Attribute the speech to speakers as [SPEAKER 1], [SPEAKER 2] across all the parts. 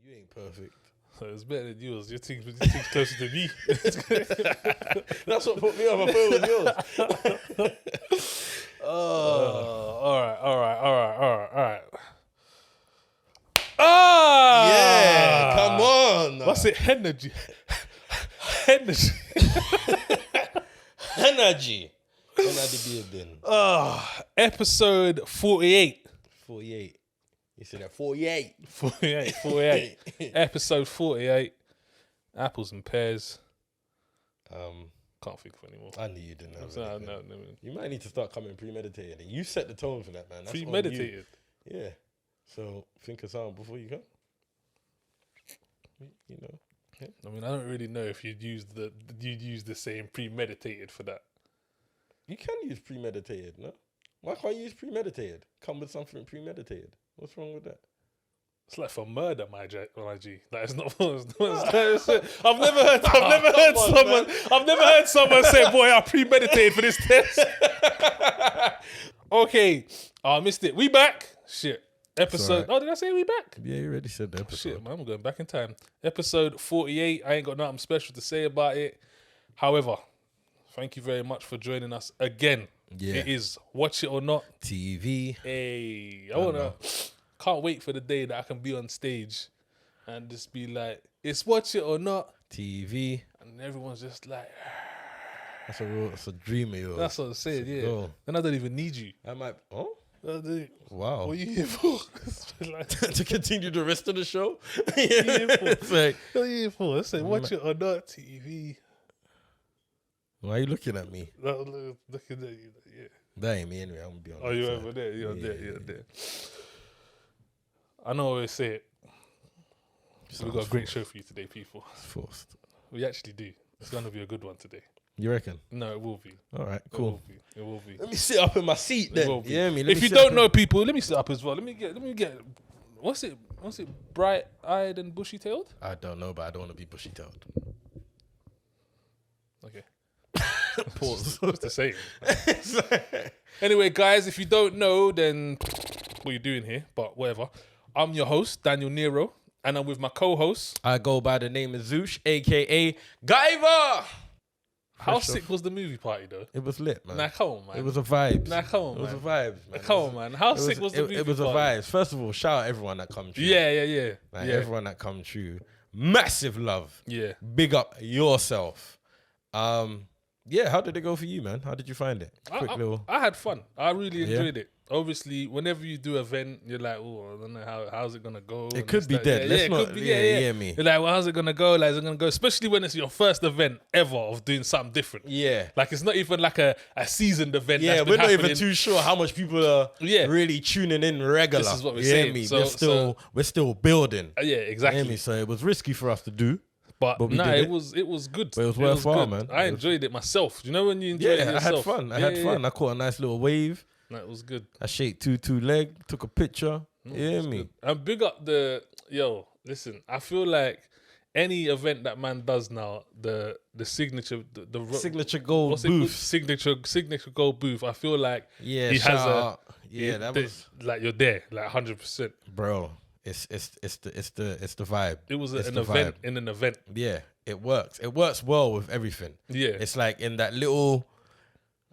[SPEAKER 1] You ain't perfect.
[SPEAKER 2] So it's better than yours. Your thing's closer to me.
[SPEAKER 1] That's what put me on my phone was yours.
[SPEAKER 2] All right. Ah!
[SPEAKER 1] Yeah, come on.
[SPEAKER 2] What's it? Energy. Energy.
[SPEAKER 1] Energy. Energy building.
[SPEAKER 2] Episode 48.
[SPEAKER 1] 48. You said that 48.
[SPEAKER 2] 48. Episode 48. Apples and pears. Can't think of anymore.
[SPEAKER 1] I knew you didn't have
[SPEAKER 2] No.
[SPEAKER 1] You might need to start coming premeditated. You set the tone for that, man. That's
[SPEAKER 2] Premeditated?
[SPEAKER 1] Yeah. So think of something before you go. You know. Yeah.
[SPEAKER 2] I mean, I don't really know if you'd use the same premeditated for that.
[SPEAKER 1] You can use premeditated, no? Why can't you use premeditated? Come with something premeditated. What's wrong with that?
[SPEAKER 2] It's like for murder, my G. That is not. I've never heard someone say, "Boy, I premeditated for this test." Okay, I missed it. We back. Shit. Episode.
[SPEAKER 1] Right.
[SPEAKER 2] Oh, did I say we back?
[SPEAKER 1] Yeah, you already said the episode.
[SPEAKER 2] Shit, man, I'm going back in time. Episode 48. I ain't got nothing special to say about it. However, thank you very much for joining us again.
[SPEAKER 1] Yeah.
[SPEAKER 2] It is Watch It or Not
[SPEAKER 1] TV.
[SPEAKER 2] Hey, can't wait for the day that I can be on stage and just be like, it's Watch It or Not
[SPEAKER 1] TV.
[SPEAKER 2] And everyone's just like,
[SPEAKER 1] That's a dream of yours.
[SPEAKER 2] that's what I'm saying, yeah.
[SPEAKER 1] Goal.
[SPEAKER 2] Then I don't even need you.
[SPEAKER 1] I might. Oh,
[SPEAKER 2] Wow.
[SPEAKER 1] wow.
[SPEAKER 2] What are you here for? Like,
[SPEAKER 1] To continue the rest of the show.
[SPEAKER 2] what are you here for?
[SPEAKER 1] It's like,
[SPEAKER 2] What are you here for? I say, Watch It or Not TV.
[SPEAKER 1] why are you looking at me?
[SPEAKER 2] Looking at you, yeah.
[SPEAKER 1] That ain't me anyway. I'm gonna be on.
[SPEAKER 2] Oh,
[SPEAKER 1] that
[SPEAKER 2] you're
[SPEAKER 1] side.
[SPEAKER 2] over there. You're
[SPEAKER 1] Yeah,
[SPEAKER 2] there.
[SPEAKER 1] yeah.
[SPEAKER 2] You're there. I know I always say it. So we've got a great show for you today, people.
[SPEAKER 1] It's forced.
[SPEAKER 2] We actually do. It's going to be a good one today.
[SPEAKER 1] You reckon?
[SPEAKER 2] No, it will be.
[SPEAKER 1] All right,
[SPEAKER 2] It
[SPEAKER 1] cool.
[SPEAKER 2] will be. It will be.
[SPEAKER 1] Let me sit up in my seat
[SPEAKER 2] It
[SPEAKER 1] then.
[SPEAKER 2] will be.
[SPEAKER 1] Yeah, me.
[SPEAKER 2] If you don't know, people, let me sit up as well. Let me get. What's it? Bright-eyed and bushy-tailed?
[SPEAKER 1] I don't know, but I don't want to be bushy-tailed.
[SPEAKER 2] Okay.
[SPEAKER 1] Pause.
[SPEAKER 2] Just the same. Anyway, guys, if you don't know, then what you doing here? But whatever. I'm your host, Daniel Nero, and I'm with my co-host.
[SPEAKER 1] I go by the name of Zoosh, aka Guyver.
[SPEAKER 2] How sick was the movie party, though?
[SPEAKER 1] It was lit, man.
[SPEAKER 2] Nah, come on, man.
[SPEAKER 1] It was a vibe.
[SPEAKER 2] Nah, come on,
[SPEAKER 1] It was a
[SPEAKER 2] man.
[SPEAKER 1] vibe, man.
[SPEAKER 2] Come on, man. How sick was the movie
[SPEAKER 1] It was a
[SPEAKER 2] party?
[SPEAKER 1] vibe. First of all, shout out everyone that come through.
[SPEAKER 2] Yeah.
[SPEAKER 1] Like,
[SPEAKER 2] Yeah.
[SPEAKER 1] everyone that come through. Massive love.
[SPEAKER 2] Yeah.
[SPEAKER 1] Big up yourself. Yeah, how did it go for you, man? How did you find it?
[SPEAKER 2] I had fun. I really enjoyed it. Obviously, whenever you do an event, you're like, oh, I don't know how's it gonna go.
[SPEAKER 1] It could be dead. Let's not. Yeah, me.
[SPEAKER 2] You're like, well, how's it gonna go? Like, is it gonna go? Especially when it's your first event ever of doing something different.
[SPEAKER 1] Yeah.
[SPEAKER 2] Like, it's not even like a seasoned event.
[SPEAKER 1] Yeah,
[SPEAKER 2] that's
[SPEAKER 1] we're
[SPEAKER 2] been
[SPEAKER 1] not even
[SPEAKER 2] happening.
[SPEAKER 1] too sure how much people are really tuning in regular.
[SPEAKER 2] This is what we're
[SPEAKER 1] You
[SPEAKER 2] saying.
[SPEAKER 1] hear me?
[SPEAKER 2] So-
[SPEAKER 1] we're still building.
[SPEAKER 2] Yeah,
[SPEAKER 1] You hear
[SPEAKER 2] exactly.
[SPEAKER 1] me? So it was risky for us to do.
[SPEAKER 2] But
[SPEAKER 1] we
[SPEAKER 2] nah,
[SPEAKER 1] did
[SPEAKER 2] it was good.
[SPEAKER 1] But it was worthwhile,
[SPEAKER 2] good.
[SPEAKER 1] man.
[SPEAKER 2] I enjoyed it myself. You know when you enjoy it
[SPEAKER 1] Yeah, I
[SPEAKER 2] yourself?
[SPEAKER 1] had fun. I had fun. I caught a nice little wave.
[SPEAKER 2] No, it was good.
[SPEAKER 1] I shaked two leg, took a picture. You hear me?
[SPEAKER 2] Good. And big up listen, I feel like any event that man does now, the signature, the
[SPEAKER 1] Signature gold
[SPEAKER 2] what's it called?
[SPEAKER 1] booth.
[SPEAKER 2] Signature gold booth. I feel like
[SPEAKER 1] Yeah,
[SPEAKER 2] he has
[SPEAKER 1] out. Yeah, that was
[SPEAKER 2] like you're there, like 100%.
[SPEAKER 1] bro. It's the vibe.
[SPEAKER 2] It was
[SPEAKER 1] It's
[SPEAKER 2] an
[SPEAKER 1] the
[SPEAKER 2] event
[SPEAKER 1] vibe.
[SPEAKER 2] in an event.
[SPEAKER 1] Yeah, it works. It works well with everything.
[SPEAKER 2] Yeah,
[SPEAKER 1] It's like in that little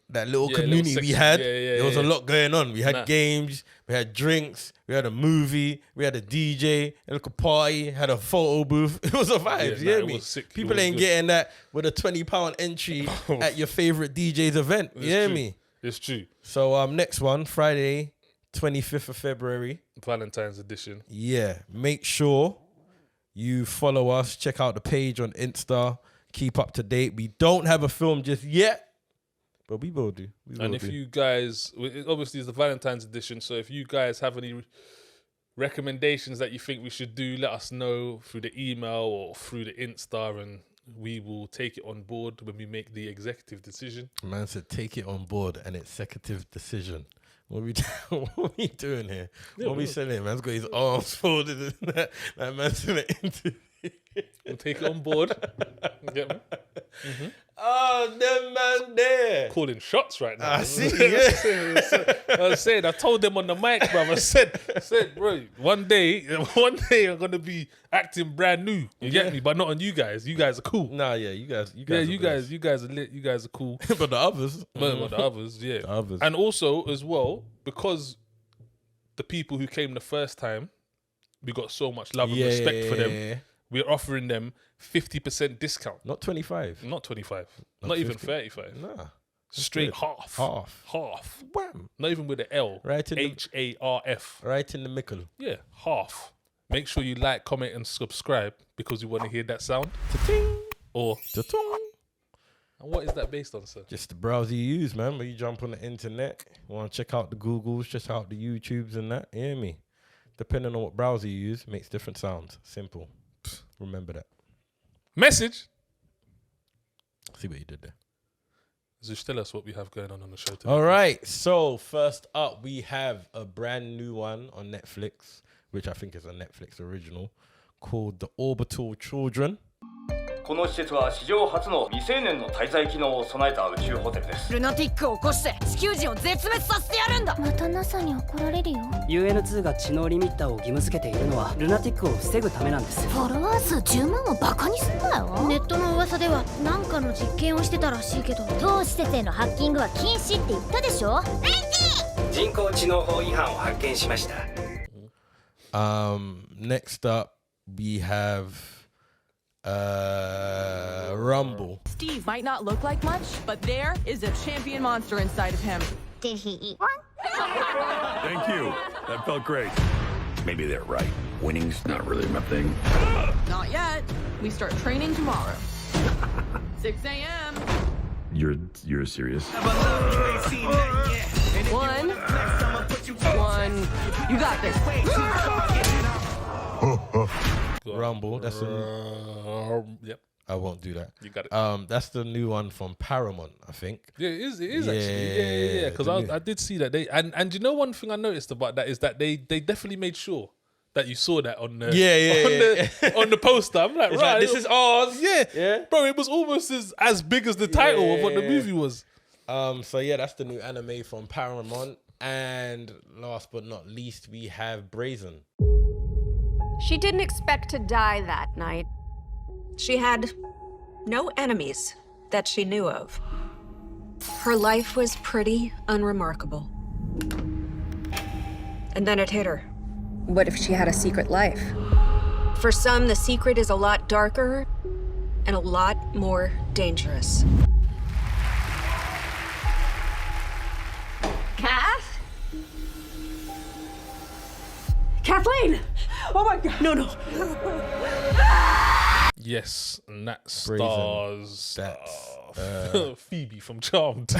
[SPEAKER 1] community
[SPEAKER 2] little
[SPEAKER 1] we
[SPEAKER 2] section.
[SPEAKER 1] had.
[SPEAKER 2] Yeah,
[SPEAKER 1] there was a lot going on. We had
[SPEAKER 2] Nah.
[SPEAKER 1] games, we had drinks, we had a movie, we had a DJ, a little party, had a photo booth. It was a vibe. You hear
[SPEAKER 2] it
[SPEAKER 1] me?
[SPEAKER 2] was sick. It
[SPEAKER 1] People
[SPEAKER 2] was
[SPEAKER 1] ain't
[SPEAKER 2] good.
[SPEAKER 1] getting that with a £20 entry at your favorite DJ's event. You hear
[SPEAKER 2] true.
[SPEAKER 1] me?
[SPEAKER 2] It's true.
[SPEAKER 1] So next one, Friday, 25th of February.
[SPEAKER 2] Valentine's edition.
[SPEAKER 1] Yeah, make sure you follow us. Check out the page on Insta. Keep up to date. We don't have a film just yet, but we will do.
[SPEAKER 2] And if you guys, obviously it's the Valentine's edition, so if you guys have any recommendations that you think we should do, let us know through the email or through the Insta, and we will take it on board when we make the executive decision.
[SPEAKER 1] Man said take it on board, an executive decision. What we doing here?
[SPEAKER 2] Yeah,
[SPEAKER 1] what we selling? Man's got his arms folded. And that man's in an interview.
[SPEAKER 2] We'll take it on board. Get me?
[SPEAKER 1] Oh, them man there.
[SPEAKER 2] Calling shots right now.
[SPEAKER 1] I see, yeah.
[SPEAKER 2] I was saying, I told them on the mic, bro. I said, bro, one day I'm gonna be acting brand new. You get me? But not on you guys. You guys are cool.
[SPEAKER 1] Nah, yeah, you guys.
[SPEAKER 2] You guys are lit. You guys are cool.
[SPEAKER 1] But the others.
[SPEAKER 2] But the others, yeah.
[SPEAKER 1] The others.
[SPEAKER 2] And also, as well, because the people who came the first time, we got so much love and respect for them. We're offering them 50% discount.
[SPEAKER 1] Not 25.
[SPEAKER 2] Not 25. Not even 35.
[SPEAKER 1] Nah.
[SPEAKER 2] Straight half. Half.
[SPEAKER 1] Wham.
[SPEAKER 2] Not even with the L.
[SPEAKER 1] Right in
[SPEAKER 2] HARF.
[SPEAKER 1] Right in the middle.
[SPEAKER 2] Yeah, half. Make sure you like, comment, and subscribe because you want to hear that sound.
[SPEAKER 1] Ta-ting.
[SPEAKER 2] Or
[SPEAKER 1] Ta-tong.
[SPEAKER 2] and what is that based on, sir?
[SPEAKER 1] Just the browser you use, man. When you jump on the internet, want to check out the Googles, check out the YouTubes and that. You hear me? Depending on what browser you use, makes different sounds. Simple. Remember that.
[SPEAKER 2] Message.
[SPEAKER 1] See what you did there.
[SPEAKER 2] Zush, tell us what we have going on the show today.
[SPEAKER 1] All right. So first up, we have a brand new one on Netflix, which I think is a Netflix original, called The Orbital Children.
[SPEAKER 3] この施設は史上初の未成年の滞在機能を備えた宇宙ホテルです。
[SPEAKER 4] ルナティックを起こして地球人を絶滅させてやるんだ。
[SPEAKER 5] また NASA に怒られるよ。
[SPEAKER 6] UN2 が知能リミッターを義務付けているのはルナティックを防ぐためなんです。
[SPEAKER 5] フォロワー数10万をバカにすんなよ。ネットの噂では何かの実験をしてたらしいけど、当施設へのハッキングは禁止って言ったでしょ。
[SPEAKER 6] 人工知能法違反を発見しました。
[SPEAKER 1] Next up, we have Rumble.
[SPEAKER 7] Steve might not look like much, but there is a champion monster inside of him.
[SPEAKER 5] Did he eat one?
[SPEAKER 8] Thank you. That felt great. Maybe they're right. Winning's not really my thing.
[SPEAKER 7] Not yet. We start training tomorrow. 6 a.m.
[SPEAKER 8] You're serious?
[SPEAKER 7] One. You got this.
[SPEAKER 1] Rumble. That's
[SPEAKER 2] Yep.
[SPEAKER 1] I won't do that.
[SPEAKER 2] You got it.
[SPEAKER 1] That's the new one from Paramount, I think.
[SPEAKER 2] Yeah, it is actually. Yeah. Because I did see that they and you know one thing I noticed about that is that they definitely made sure that you saw that on the on the poster. I'm like,
[SPEAKER 1] It's
[SPEAKER 2] right,
[SPEAKER 1] like, this is ours.
[SPEAKER 2] Yeah, bro. It was almost as big as the title of what the movie was.
[SPEAKER 1] So yeah, that's the new anime from Paramount. And last but not least, we have Brazen.
[SPEAKER 9] She didn't expect to die that night. She had no enemies that she knew of. Her life was pretty unremarkable. And then it hit her. What if she had a secret life? For some, the secret is a lot darker and a lot more dangerous.
[SPEAKER 5] Kath?
[SPEAKER 7] Kathleen! Oh my God! No.
[SPEAKER 2] Yes, and that
[SPEAKER 1] Brazen.
[SPEAKER 2] stars Phoebe from Charmed.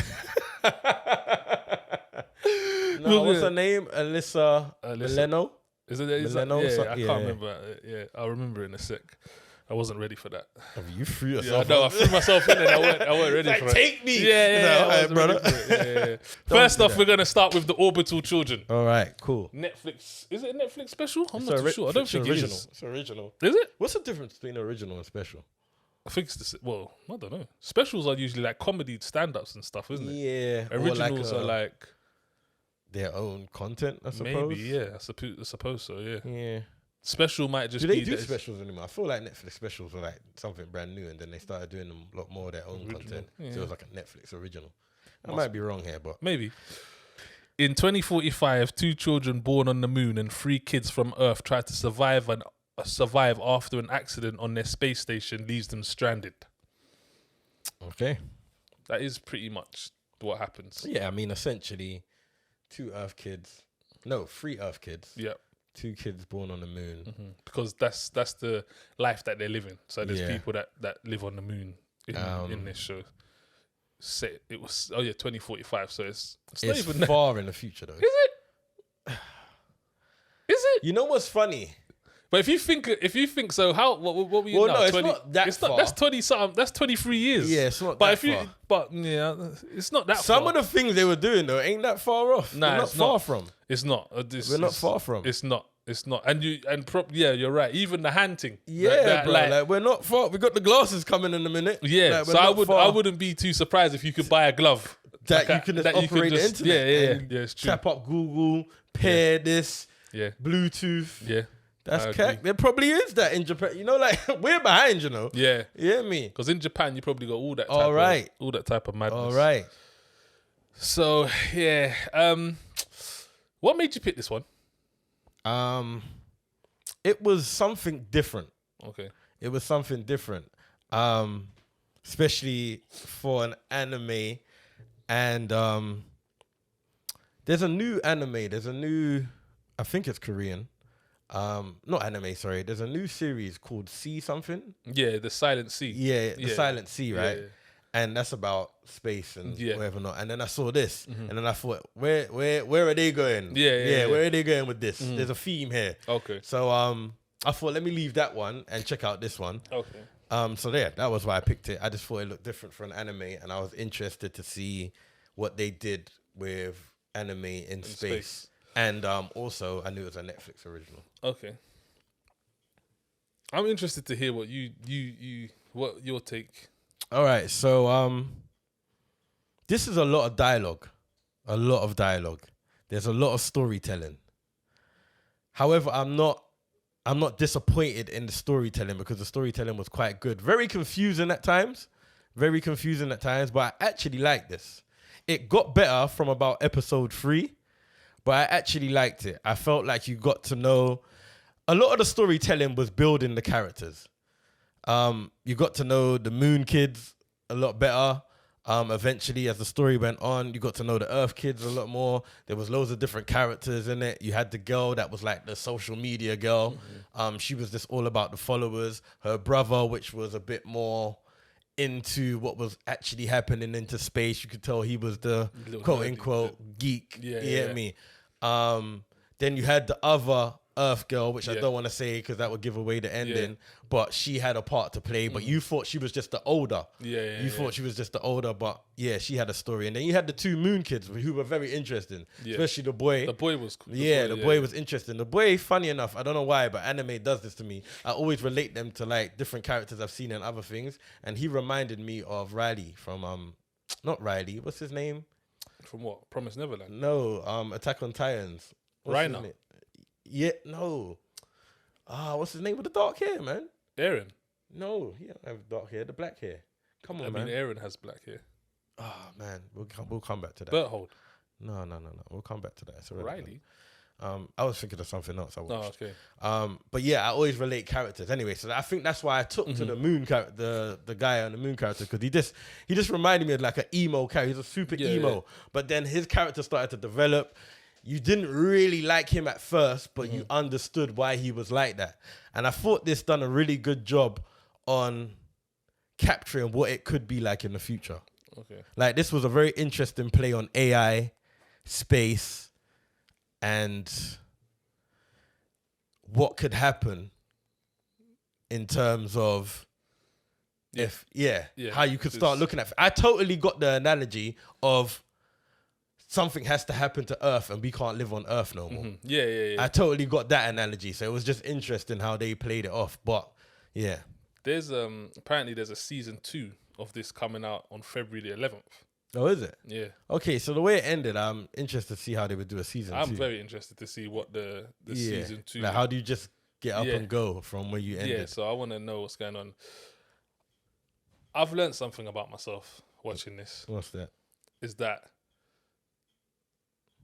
[SPEAKER 1] No, what's her name? Alyssa Milano?
[SPEAKER 2] Is it?
[SPEAKER 1] Milano?
[SPEAKER 2] Yeah, I
[SPEAKER 1] Yeah.
[SPEAKER 2] can't remember. Yeah, I'll remember in a sec. I wasn't ready for that.
[SPEAKER 1] You threw
[SPEAKER 2] Yeah,
[SPEAKER 1] yourself.
[SPEAKER 2] I threw myself in and I weren't ready
[SPEAKER 1] Like,
[SPEAKER 2] for it.
[SPEAKER 1] take me.
[SPEAKER 2] Yeah,
[SPEAKER 1] All right, brother.
[SPEAKER 2] Yeah. First
[SPEAKER 1] do
[SPEAKER 2] off,
[SPEAKER 1] that.
[SPEAKER 2] we're gonna start with the Orbital Children.
[SPEAKER 1] All right, cool.
[SPEAKER 2] Netflix. Is it a Netflix special? I'm not too sure. I don't think
[SPEAKER 1] original.
[SPEAKER 2] it is.
[SPEAKER 1] It's original.
[SPEAKER 2] Is it?
[SPEAKER 1] What's the difference between original and special?
[SPEAKER 2] I think it's the well. I don't know. Specials are usually like comedy stand-ups and stuff, isn't it?
[SPEAKER 1] Yeah. or
[SPEAKER 2] Originals
[SPEAKER 1] like
[SPEAKER 2] are like
[SPEAKER 1] their own content, I suppose.
[SPEAKER 2] maybe, yeah. I suppose so. Yeah.
[SPEAKER 1] Yeah.
[SPEAKER 2] Special might just
[SPEAKER 1] Do they
[SPEAKER 2] be
[SPEAKER 1] do
[SPEAKER 2] that it's
[SPEAKER 1] specials anymore? I feel like Netflix specials were like something brand new, and then they started doing them a lot more of their own content. So it was like a Netflix original. I might be wrong here, but
[SPEAKER 2] maybe. In 2045, 2 children born on the moon and 3 kids from Earth try to survive after an accident on their space station leaves them stranded.
[SPEAKER 1] okay.
[SPEAKER 2] That is pretty much what happens.
[SPEAKER 1] Yeah, I mean, essentially, 3 Earth kids.
[SPEAKER 2] Yeah.
[SPEAKER 1] 2 kids born on the moon.
[SPEAKER 2] Because that's the life that they're living. So there's
[SPEAKER 1] Yeah.
[SPEAKER 2] people that live on the moon in this show. Say it was 2045, so it's not
[SPEAKER 1] It's
[SPEAKER 2] even
[SPEAKER 1] far in the future, though.
[SPEAKER 2] Is it? Is it?
[SPEAKER 1] You know what's funny?
[SPEAKER 2] But if you think so, how what were you
[SPEAKER 1] Well,
[SPEAKER 2] now?
[SPEAKER 1] no, it's
[SPEAKER 2] 20,
[SPEAKER 1] not that far.
[SPEAKER 2] That's 20 something. That's 23 years.
[SPEAKER 1] Yeah, it's not
[SPEAKER 2] but
[SPEAKER 1] that
[SPEAKER 2] if you,
[SPEAKER 1] far.
[SPEAKER 2] But yeah, it's not that
[SPEAKER 1] Some
[SPEAKER 2] far.
[SPEAKER 1] of the things they were doing, though, ain't that far off.
[SPEAKER 2] Nah,
[SPEAKER 1] We're not
[SPEAKER 2] it's
[SPEAKER 1] far
[SPEAKER 2] not.
[SPEAKER 1] from.
[SPEAKER 2] It's not.
[SPEAKER 1] We're not far from.
[SPEAKER 2] It's not. It's not. And you're right. Even the hand thing.
[SPEAKER 1] Yeah, bro. Like, we're not far. We got the glasses coming in a minute.
[SPEAKER 2] Yeah.
[SPEAKER 1] Like,
[SPEAKER 2] So I wouldn't be too surprised if you could buy a glove
[SPEAKER 1] that you can just operate the internet.
[SPEAKER 2] Yeah, it's true.
[SPEAKER 1] Tap up Google, pair this, Bluetooth.
[SPEAKER 2] Yeah.
[SPEAKER 1] That's cack. There probably is that in Japan. You know, like, we're behind, you know.
[SPEAKER 2] Yeah.
[SPEAKER 1] You hear me?
[SPEAKER 2] Because in Japan, you probably got all that type of madness.
[SPEAKER 1] All right.
[SPEAKER 2] So, yeah. What made you pick this one?
[SPEAKER 1] It was something different.
[SPEAKER 2] Okay.
[SPEAKER 1] It was something different. Especially for an anime. And there's a new anime. There's a new, I think it's Korean. Not anime, sorry. There's a new series called Sea something.
[SPEAKER 2] Yeah, the Silent Sea.
[SPEAKER 1] Yeah, the Silent Sea, right?
[SPEAKER 2] Yeah.
[SPEAKER 1] And that's about space and whatever not. And then I saw this,
[SPEAKER 2] Mm-hmm.
[SPEAKER 1] and then I thought, where are they going?
[SPEAKER 2] Yeah.
[SPEAKER 1] Where are they going with this?
[SPEAKER 2] Mm-hmm.
[SPEAKER 1] There's a theme here.
[SPEAKER 2] Okay.
[SPEAKER 1] So I thought, let me leave that one and check out this one.
[SPEAKER 2] Okay.
[SPEAKER 1] So yeah, that was why I picked it. I just thought it looked different for an anime, and I was interested to see what they did with anime in space. And also, I knew it was a Netflix original.
[SPEAKER 2] Okay. I'm interested to hear what what your take.
[SPEAKER 1] All right, so this is a lot of dialogue. There's a lot of storytelling. However, I'm not disappointed in the storytelling because the storytelling was quite good. Very confusing at times, but I actually like this. It got better from about episode 3, but I actually liked it. I felt like you got to know a lot of the storytelling was building the characters. You got to know the Moon Kids a lot better. Eventually, as the story went on, you got to know the Earth Kids a lot more. There was loads of different characters in it. You had the girl that was like the social media girl. She was just all about the followers. Her brother, which was a bit more into what was actually happening into space. You could tell he was the quote-unquote geek. You get me? Then you had the other Earth girl, which I don't want to say because that would give away the ending, but she had a part to play, but you thought she was just the older. You thought she was just the older, but yeah, she had a story. And then you had the 2 Moon Kids who were very interesting, especially the boy.
[SPEAKER 2] The boy was cool.
[SPEAKER 1] The boy was interesting. The boy, funny enough, I don't know why, but anime does this to me. I always relate them to like different characters I've seen in other things, and he reminded me of Riley from, not Riley, what's his name?
[SPEAKER 2] From what? Promised Neverland?
[SPEAKER 1] No, Attack on Titans.
[SPEAKER 2] Rhino.
[SPEAKER 1] Yeah, no. What's his name with the dark hair, man?
[SPEAKER 2] Aaron.
[SPEAKER 1] No, he don't have dark hair. The black hair. Come on, man.
[SPEAKER 2] I mean, Aaron has black hair.
[SPEAKER 1] Oh man, we'll come back to that.
[SPEAKER 2] Berthold.
[SPEAKER 1] No. We'll come back to that. It's
[SPEAKER 2] Riley.
[SPEAKER 1] I was thinking of something else I watched.
[SPEAKER 2] Oh, okay.
[SPEAKER 1] But yeah, I always relate characters. Anyway, so I think that's why I took to the Moon character, the guy on the Moon character, because he just reminded me of like an emo character. He's a super emo. Yeah. But then his character started to develop. You didn't really like him at first, but you understood why he was like that. And I thought this done a really good job on capturing what it could be like in the future.
[SPEAKER 2] Okay.
[SPEAKER 1] Like, this was a very interesting play on AI, space, and what could happen in terms of how you could start looking at. I totally got the analogy of something has to happen to Earth and we can't live on Earth no more.
[SPEAKER 2] Yeah.
[SPEAKER 1] I totally got that analogy. So it was just interesting how they played it off. But yeah.
[SPEAKER 2] There's apparently there's a season 2 of this coming out on February the 11th.
[SPEAKER 1] Oh, is it?
[SPEAKER 2] Yeah.
[SPEAKER 1] Okay, so the way it ended, I'm interested to see how they would do a season 2.
[SPEAKER 2] I'm very interested to see what the season 2.
[SPEAKER 1] Like, how do you just get up and go from where you ended?
[SPEAKER 2] Yeah, so I want to know what's going on. I've learned something about myself watching this.
[SPEAKER 1] What's that?
[SPEAKER 2] Is that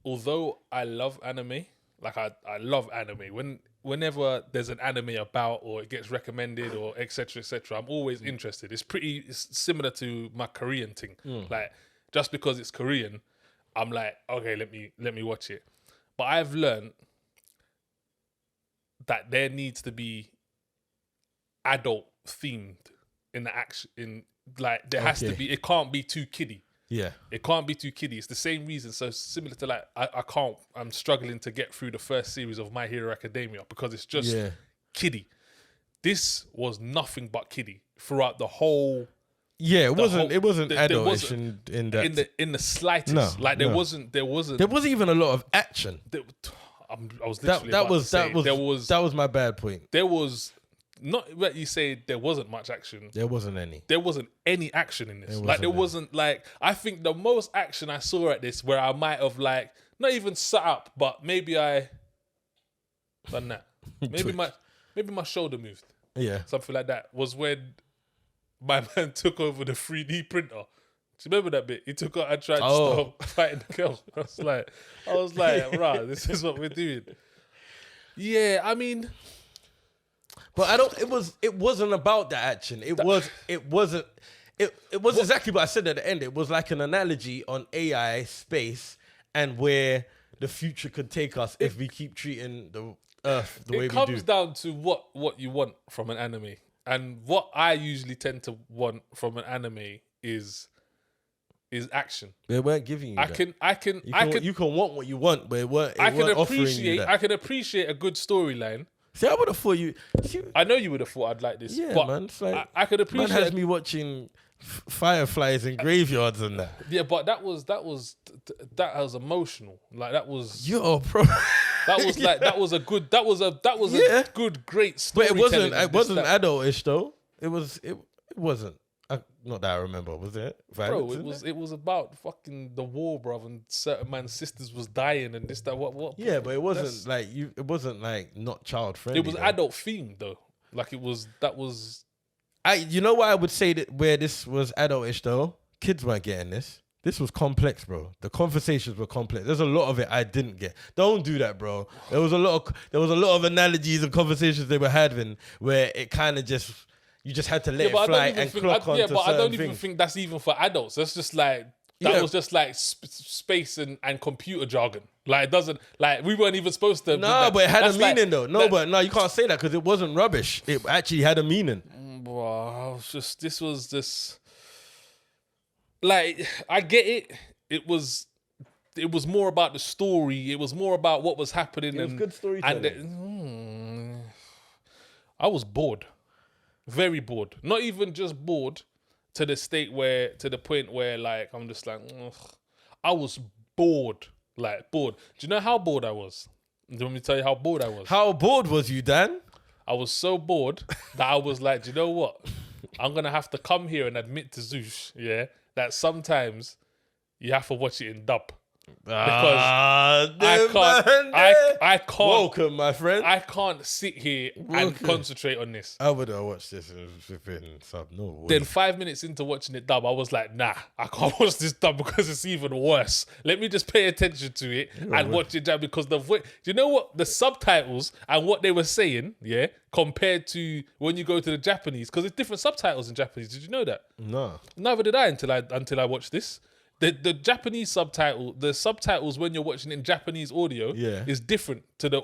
[SPEAKER 2] although I love anime, like I love anime. Whenever there's an anime about or it gets recommended or etc., I'm always interested. It's similar to my Korean thing. Like, just because it's Korean, I'm like, okay, let me watch it. But I've learned that there needs to be adult themed in the action. There has to be. It can't be too kiddie.
[SPEAKER 1] Yeah,
[SPEAKER 2] it can't be too kiddie. It's the same reason. So similar to like, I'm struggling to get through the first series of My Hero Academia because it's just kiddie. This was nothing but kiddie throughout the whole.
[SPEAKER 1] Yeah, it wasn't adult in that.
[SPEAKER 2] In the slightest.
[SPEAKER 1] No,
[SPEAKER 2] like there wasn't
[SPEAKER 1] even a lot of action.
[SPEAKER 2] I was literally
[SPEAKER 1] that
[SPEAKER 2] about to
[SPEAKER 1] was
[SPEAKER 2] say,
[SPEAKER 1] that was my bad point.
[SPEAKER 2] There was not what you say. There wasn't much action.
[SPEAKER 1] There wasn't any.
[SPEAKER 2] There wasn't any action in this. There wasn't like I think the most action I saw at this, where I might have like not even sat up, but maybe I done that. Maybe my shoulder moved.
[SPEAKER 1] Yeah,
[SPEAKER 2] something like that, was when my man took over the 3D printer. Do you remember that bit? He took out and tried to stop fighting the girl. I was like, rah, this is what we're doing. Yeah, I mean,
[SPEAKER 1] but I don't. It wasn't about the action. It was exactly what I said at the end. It was like an analogy on AI, space, and where the future could take us if we keep treating the Earth the way we do.
[SPEAKER 2] It comes down to what you want from an anime, and what I usually tend to want from an anime is action.
[SPEAKER 1] They weren't giving you that. You can want what you want, but I
[SPEAKER 2] can appreciate a good storyline.
[SPEAKER 1] See, I would have thought
[SPEAKER 2] I know you would have thought I'd like this.
[SPEAKER 1] Yeah,
[SPEAKER 2] but
[SPEAKER 1] man. It's like,
[SPEAKER 2] I could appreciate.
[SPEAKER 1] Man has me watching fireflies in graveyards and that.
[SPEAKER 2] Yeah, but that was emotional. Like that was.
[SPEAKER 1] Yo, bro.
[SPEAKER 2] That was a good great story.
[SPEAKER 1] But it wasn't adultish though. It wasn't. Not that I remember. Was it? Violence,
[SPEAKER 2] it was about fucking the war, bro, and certain man's sisters was dying and this, that, what.
[SPEAKER 1] Yeah, but it wasn't it wasn't like not child friendly.
[SPEAKER 2] It was adult themed though. Like that was.
[SPEAKER 1] You know why I would say that where this was adultish though? Kids weren't getting this. This was complex, bro. The conversations were complex. There's a lot of it I didn't get. Don't do that, bro. There was a lot of analogies and conversations they were having where it kind of just. You just had to let it fly and clock onto certain things. Yeah, but I don't even
[SPEAKER 2] think that's even for adults. That's just like, was just like space and computer jargon. Like, it doesn't, like, we weren't even supposed to.
[SPEAKER 1] No, but it had a meaning though. No, you can't say that because it wasn't rubbish. It actually had a meaning.
[SPEAKER 2] Bro, this was just, like, I get it. It was more about the story. It was more about what was happening.
[SPEAKER 1] It was good storytelling.
[SPEAKER 2] I was bored. Very bored. Not even just bored to the point where like I'm just like, ugh. I was bored. Like bored. Do you know how bored I was? Do you want me to tell you how bored I was?
[SPEAKER 1] How bored was you, Dan?
[SPEAKER 2] I was so bored that I was like, do you know what? I'm gonna have to come here and admit to Zoosh, that sometimes you have to watch it in dub. Because I can't.
[SPEAKER 1] Welcome, my friend.
[SPEAKER 2] I can't sit here and concentrate on this.
[SPEAKER 1] I would have watched this in sub. No way.
[SPEAKER 2] Then 5 minutes into watching it dub, I was like, nah, I can't watch this dub because it's even worse. Let me just pay attention to it and watch it dub because the voice. Do you know what the subtitles and what they were saying? Yeah, compared to when you go to the Japanese, because it's different subtitles in Japanese. Did you know that?
[SPEAKER 1] No.
[SPEAKER 2] Neither did I until I watched this. The Japanese subtitles when you're watching in Japanese audio is different to the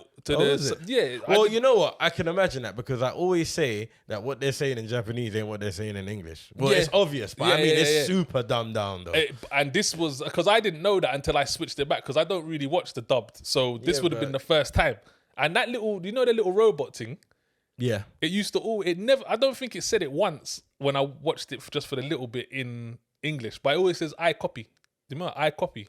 [SPEAKER 1] Well, you know what? I can imagine that because I always say that what they're saying in Japanese ain't what they're saying in English. Well, it's obvious, but it's super dumbed down though.
[SPEAKER 2] And this was because I didn't know that until I switched it back because I don't really watch the dubbed, so this would have been the first time. And that little, the little robot thing.
[SPEAKER 1] Yeah,
[SPEAKER 2] it used to I don't think it said it once when I watched it just for the little bit in English, but it always says I copy. Do you remember I copy?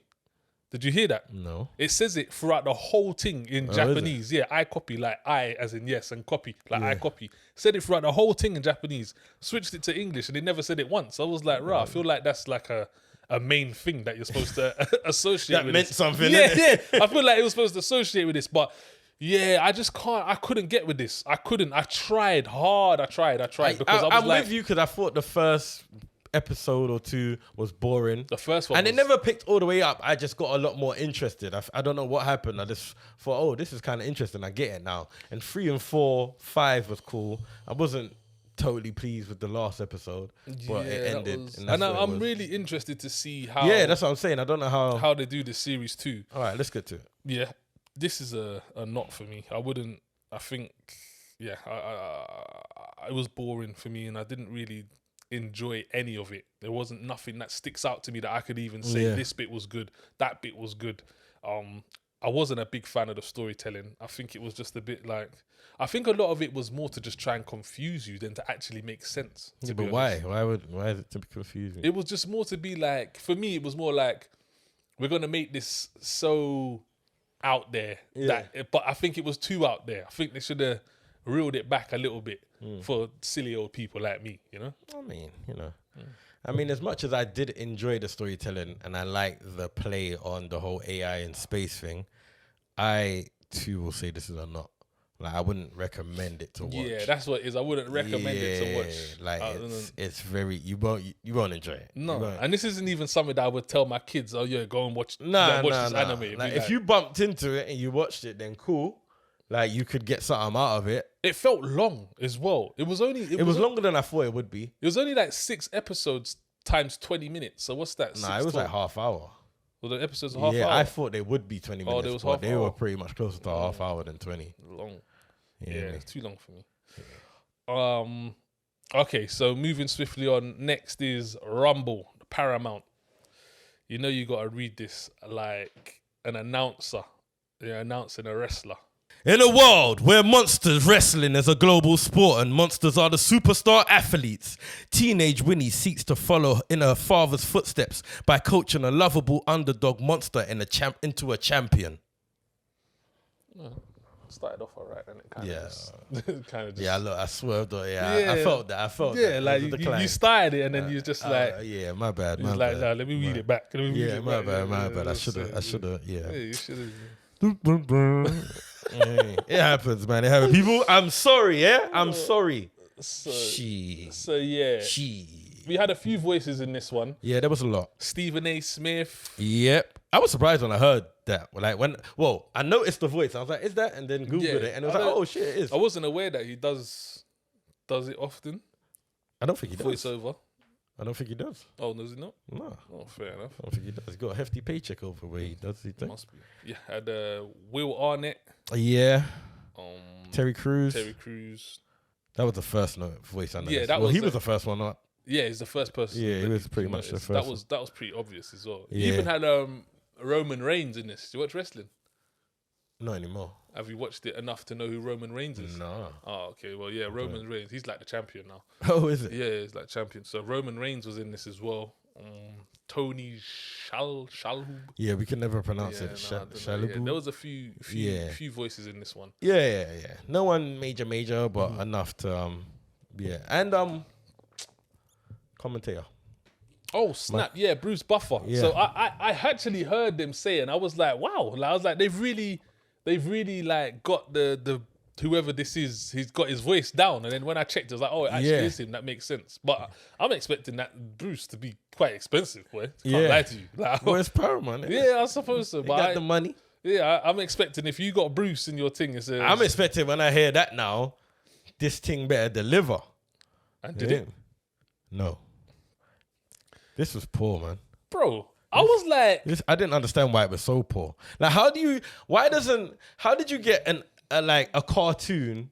[SPEAKER 2] Did you hear that?
[SPEAKER 1] No.
[SPEAKER 2] It says it throughout the whole thing in Japanese. Yeah, I copy, like I as in yes, and copy, like I copy. Said it throughout the whole thing in Japanese. Switched it to English and they never said it once. I was like, I feel like that's like a main thing that you're supposed to associate with.
[SPEAKER 1] That meant something.
[SPEAKER 2] Yeah. I feel like it was supposed to associate with this, but yeah, I just can't. I couldn't get with this. I couldn't. I tried hard. I tried because I'm
[SPEAKER 1] with you because I thought the first episode or two was boring.
[SPEAKER 2] The first one,
[SPEAKER 1] and it never picked all the way up. I just got a lot more interested. I don't know what happened. I just thought, this is kind of interesting. I get it now. And 3 and 4, 5 was cool. I wasn't totally pleased with the last episode, but it ended.
[SPEAKER 2] And I'm really interested to see how.
[SPEAKER 1] Yeah, that's what I'm saying. I don't know how
[SPEAKER 2] they do the series too.
[SPEAKER 1] All right, let's get to it.
[SPEAKER 2] Yeah, this is a not for me. I think. Yeah, it was boring for me, and I didn't really enjoy any of it. There wasn't nothing that sticks out to me that I could even say this bit was good, that bit was good. I wasn't a big fan of the storytelling. I think it was just a bit like, I think a lot of it was more to just try and confuse you than to actually make sense.
[SPEAKER 1] Yeah, but why? Why is it to be confusing?
[SPEAKER 2] It was just more to be like, for me, it was more like, we're gonna make this so out there.
[SPEAKER 1] Yeah.
[SPEAKER 2] But I think it was too out there. I think they should have reeled it back a little bit for silly old people like me, you know?
[SPEAKER 1] I mean, you know. I mean, as much as I did enjoy the storytelling and I like the play on the whole AI and space thing, I too will say this is a not. Like, I wouldn't recommend it to watch.
[SPEAKER 2] Yeah, that's what it is. I wouldn't recommend it to watch.
[SPEAKER 1] Like, it's very, you won't enjoy it.
[SPEAKER 2] No, and this isn't even something that I would tell my kids, oh yeah, go and watch, watch this anime.
[SPEAKER 1] Like, if you bumped into it and you watched it, then cool. Like, you could get something out of it.
[SPEAKER 2] It felt long as well. It was
[SPEAKER 1] longer than I thought it would be.
[SPEAKER 2] It was only like 6 episodes times 20 minutes. So what's that?
[SPEAKER 1] Nah, it was like half hour.
[SPEAKER 2] Well, the episodes are half hour?
[SPEAKER 1] Yeah, I thought they would be 20 minutes.
[SPEAKER 2] They was
[SPEAKER 1] but they were pretty much closer to a half hour than 20.
[SPEAKER 2] Long.
[SPEAKER 1] Yeah,
[SPEAKER 2] it's too long for me. Okay, so moving swiftly on. Next is Rumble, Paramount. You know you got to read this like an announcer. They're announcing a wrestler.
[SPEAKER 1] In a world where monsters wrestling is a global sport and monsters are the superstar athletes, teenage Winnie seeks to follow in her father's footsteps by coaching a lovable underdog monster into a champion.
[SPEAKER 2] Started off alright, and it kind of just,
[SPEAKER 1] yeah. Look, I swerved. I felt that.
[SPEAKER 2] Yeah, like you started it, and then you just like,
[SPEAKER 1] yeah, my bad. My
[SPEAKER 2] like,
[SPEAKER 1] bad.
[SPEAKER 2] nah, let me read it back.
[SPEAKER 1] My bad. I should have. Yeah,
[SPEAKER 2] you should have.
[SPEAKER 1] It happens, man. It happens. People, I'm sorry. Yeah, I'm sorry.
[SPEAKER 2] We had a few voices in this one.
[SPEAKER 1] Yeah, there was a lot.
[SPEAKER 2] Stephen A. Smith.
[SPEAKER 1] Yep. I was surprised when I heard that. Like I noticed the voice. I was like, is that? And then Googled it, and it was like, oh shit, it is.
[SPEAKER 2] I wasn't aware that he does it often.
[SPEAKER 1] I don't think he does.
[SPEAKER 2] Voiceover.
[SPEAKER 1] I don't think he does.
[SPEAKER 2] Oh, does he not?
[SPEAKER 1] No.
[SPEAKER 2] Oh, fair enough.
[SPEAKER 1] I don't think he does. He's got a hefty paycheck over where he does. He
[SPEAKER 2] must be. Yeah, had Will Arnett.
[SPEAKER 1] Yeah. Terry Crews. That was the first voice I noticed.
[SPEAKER 2] Yeah,
[SPEAKER 1] he was the first one up.
[SPEAKER 2] Yeah, he's the first person.
[SPEAKER 1] Yeah, he was pretty much the first.
[SPEAKER 2] That was pretty obvious as well.
[SPEAKER 1] Yeah.
[SPEAKER 2] He even had Roman Reigns in this. Do you watch wrestling?
[SPEAKER 1] Not anymore.
[SPEAKER 2] Have you watched it enough to know who Roman Reigns is?
[SPEAKER 1] No.
[SPEAKER 2] Oh, okay. Well, yeah, Roman Reigns. He's like the champion now.
[SPEAKER 1] Oh, is it?
[SPEAKER 2] Yeah, he's like champion. So Roman Reigns was in this as well. Tony Shalhoub.
[SPEAKER 1] Yeah, we can never pronounce it. Shalhoub.
[SPEAKER 2] Yeah, there was a few voices in this one.
[SPEAKER 1] Yeah. No one major, but enough to and commentator.
[SPEAKER 2] Oh snap! Yeah, Bruce Buffer.
[SPEAKER 1] Yeah.
[SPEAKER 2] So I actually heard them say, and I was like, wow. I was like, they've really like got the whoever this is, he's got his voice down. And then when I checked, I was like, oh, it actually is him. That makes sense. But I'm expecting that Bruce to be quite expensive, boy. Can't lie to you. Like,
[SPEAKER 1] well, it's Paramount.
[SPEAKER 2] Yeah, I suppose so. But
[SPEAKER 1] got the money.
[SPEAKER 2] Yeah, I'm expecting if you got Bruce in your thing,
[SPEAKER 1] I'm expecting when I hear that now, this thing better deliver.
[SPEAKER 2] And did it?
[SPEAKER 1] No. This was poor, man.
[SPEAKER 2] Bro, I was like...
[SPEAKER 1] I didn't understand why it was so poor. Like, how did you get a cartoon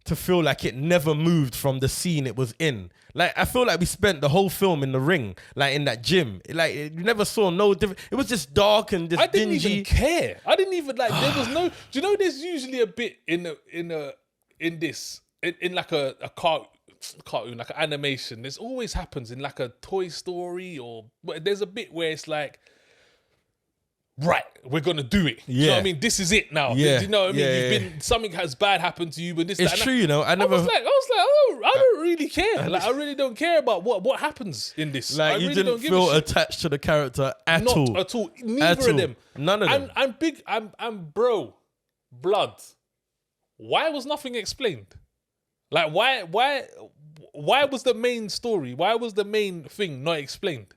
[SPEAKER 1] to feel like it never moved from the scene it was in? Like, I feel like we spent the whole film in the ring, like in that gym. Like, you never saw no different. It was just dark and just dingy.
[SPEAKER 2] I didn't even care. I didn't even like, there was no... Do you know there's usually a bit in like a cartoon, like an animation, this always happens in like a Toy Story, or there's a bit where it's like, right, we're gonna do it. You know what I mean? This is it now.
[SPEAKER 1] Yeah.
[SPEAKER 2] Do you know what I mean? You've been, something has bad happened to you, but this.
[SPEAKER 1] It's true, you know. I was like,
[SPEAKER 2] oh, I don't really care. Like, I really don't care about what happens in this.
[SPEAKER 1] Like, you didn't feel attached to the character at all.
[SPEAKER 2] Not at all. Neither of them.
[SPEAKER 1] None of them.
[SPEAKER 2] I'm blood. Why was nothing explained? Like, why was the main story? Why was the main thing not explained?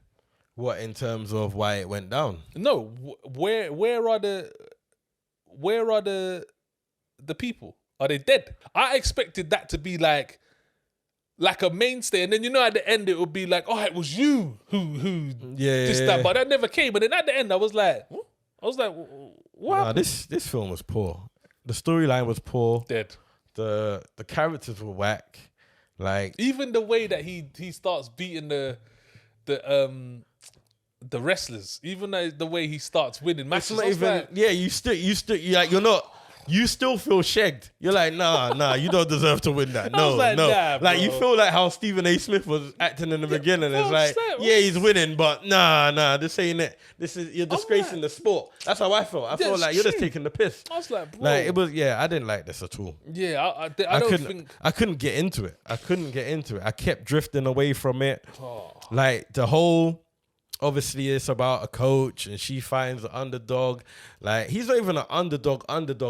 [SPEAKER 1] What, in terms of why it went down?
[SPEAKER 2] No, where are the people? Are they dead? I expected that to be like a mainstay, and then at the end it would be like, oh, it was you who that, but that never came. And then at the end I was like, what?
[SPEAKER 1] Nah, this film was poor. The storyline was poor.
[SPEAKER 2] Dead.
[SPEAKER 1] The characters were whack. Like,
[SPEAKER 2] even the way that he starts beating the wrestlers, even the way he starts winning matches.
[SPEAKER 1] It's not even, you still like, you're not you still feel shagged. You're like, nah, you don't deserve to win that. No,
[SPEAKER 2] like,
[SPEAKER 1] no.
[SPEAKER 2] nah,
[SPEAKER 1] like you
[SPEAKER 2] bro.
[SPEAKER 1] feel like how Stephen A. Smith was acting in the beginning.
[SPEAKER 2] bro,
[SPEAKER 1] It's like,
[SPEAKER 2] what?
[SPEAKER 1] yeah, he's winning, but nah, this ain't it. This is you're disgracing the sport. That's how I felt. I felt
[SPEAKER 2] it's
[SPEAKER 1] like you're just
[SPEAKER 2] true.
[SPEAKER 1] taking the piss.
[SPEAKER 2] I was like, bro.
[SPEAKER 1] Like it was, I didn't like this at all.
[SPEAKER 2] Yeah, I don't think.
[SPEAKER 1] I couldn't get into it. I kept drifting away from it.
[SPEAKER 2] Oh.
[SPEAKER 1] Like the whole, obviously it's about a coach and she finds the underdog. Like he's not even an underdog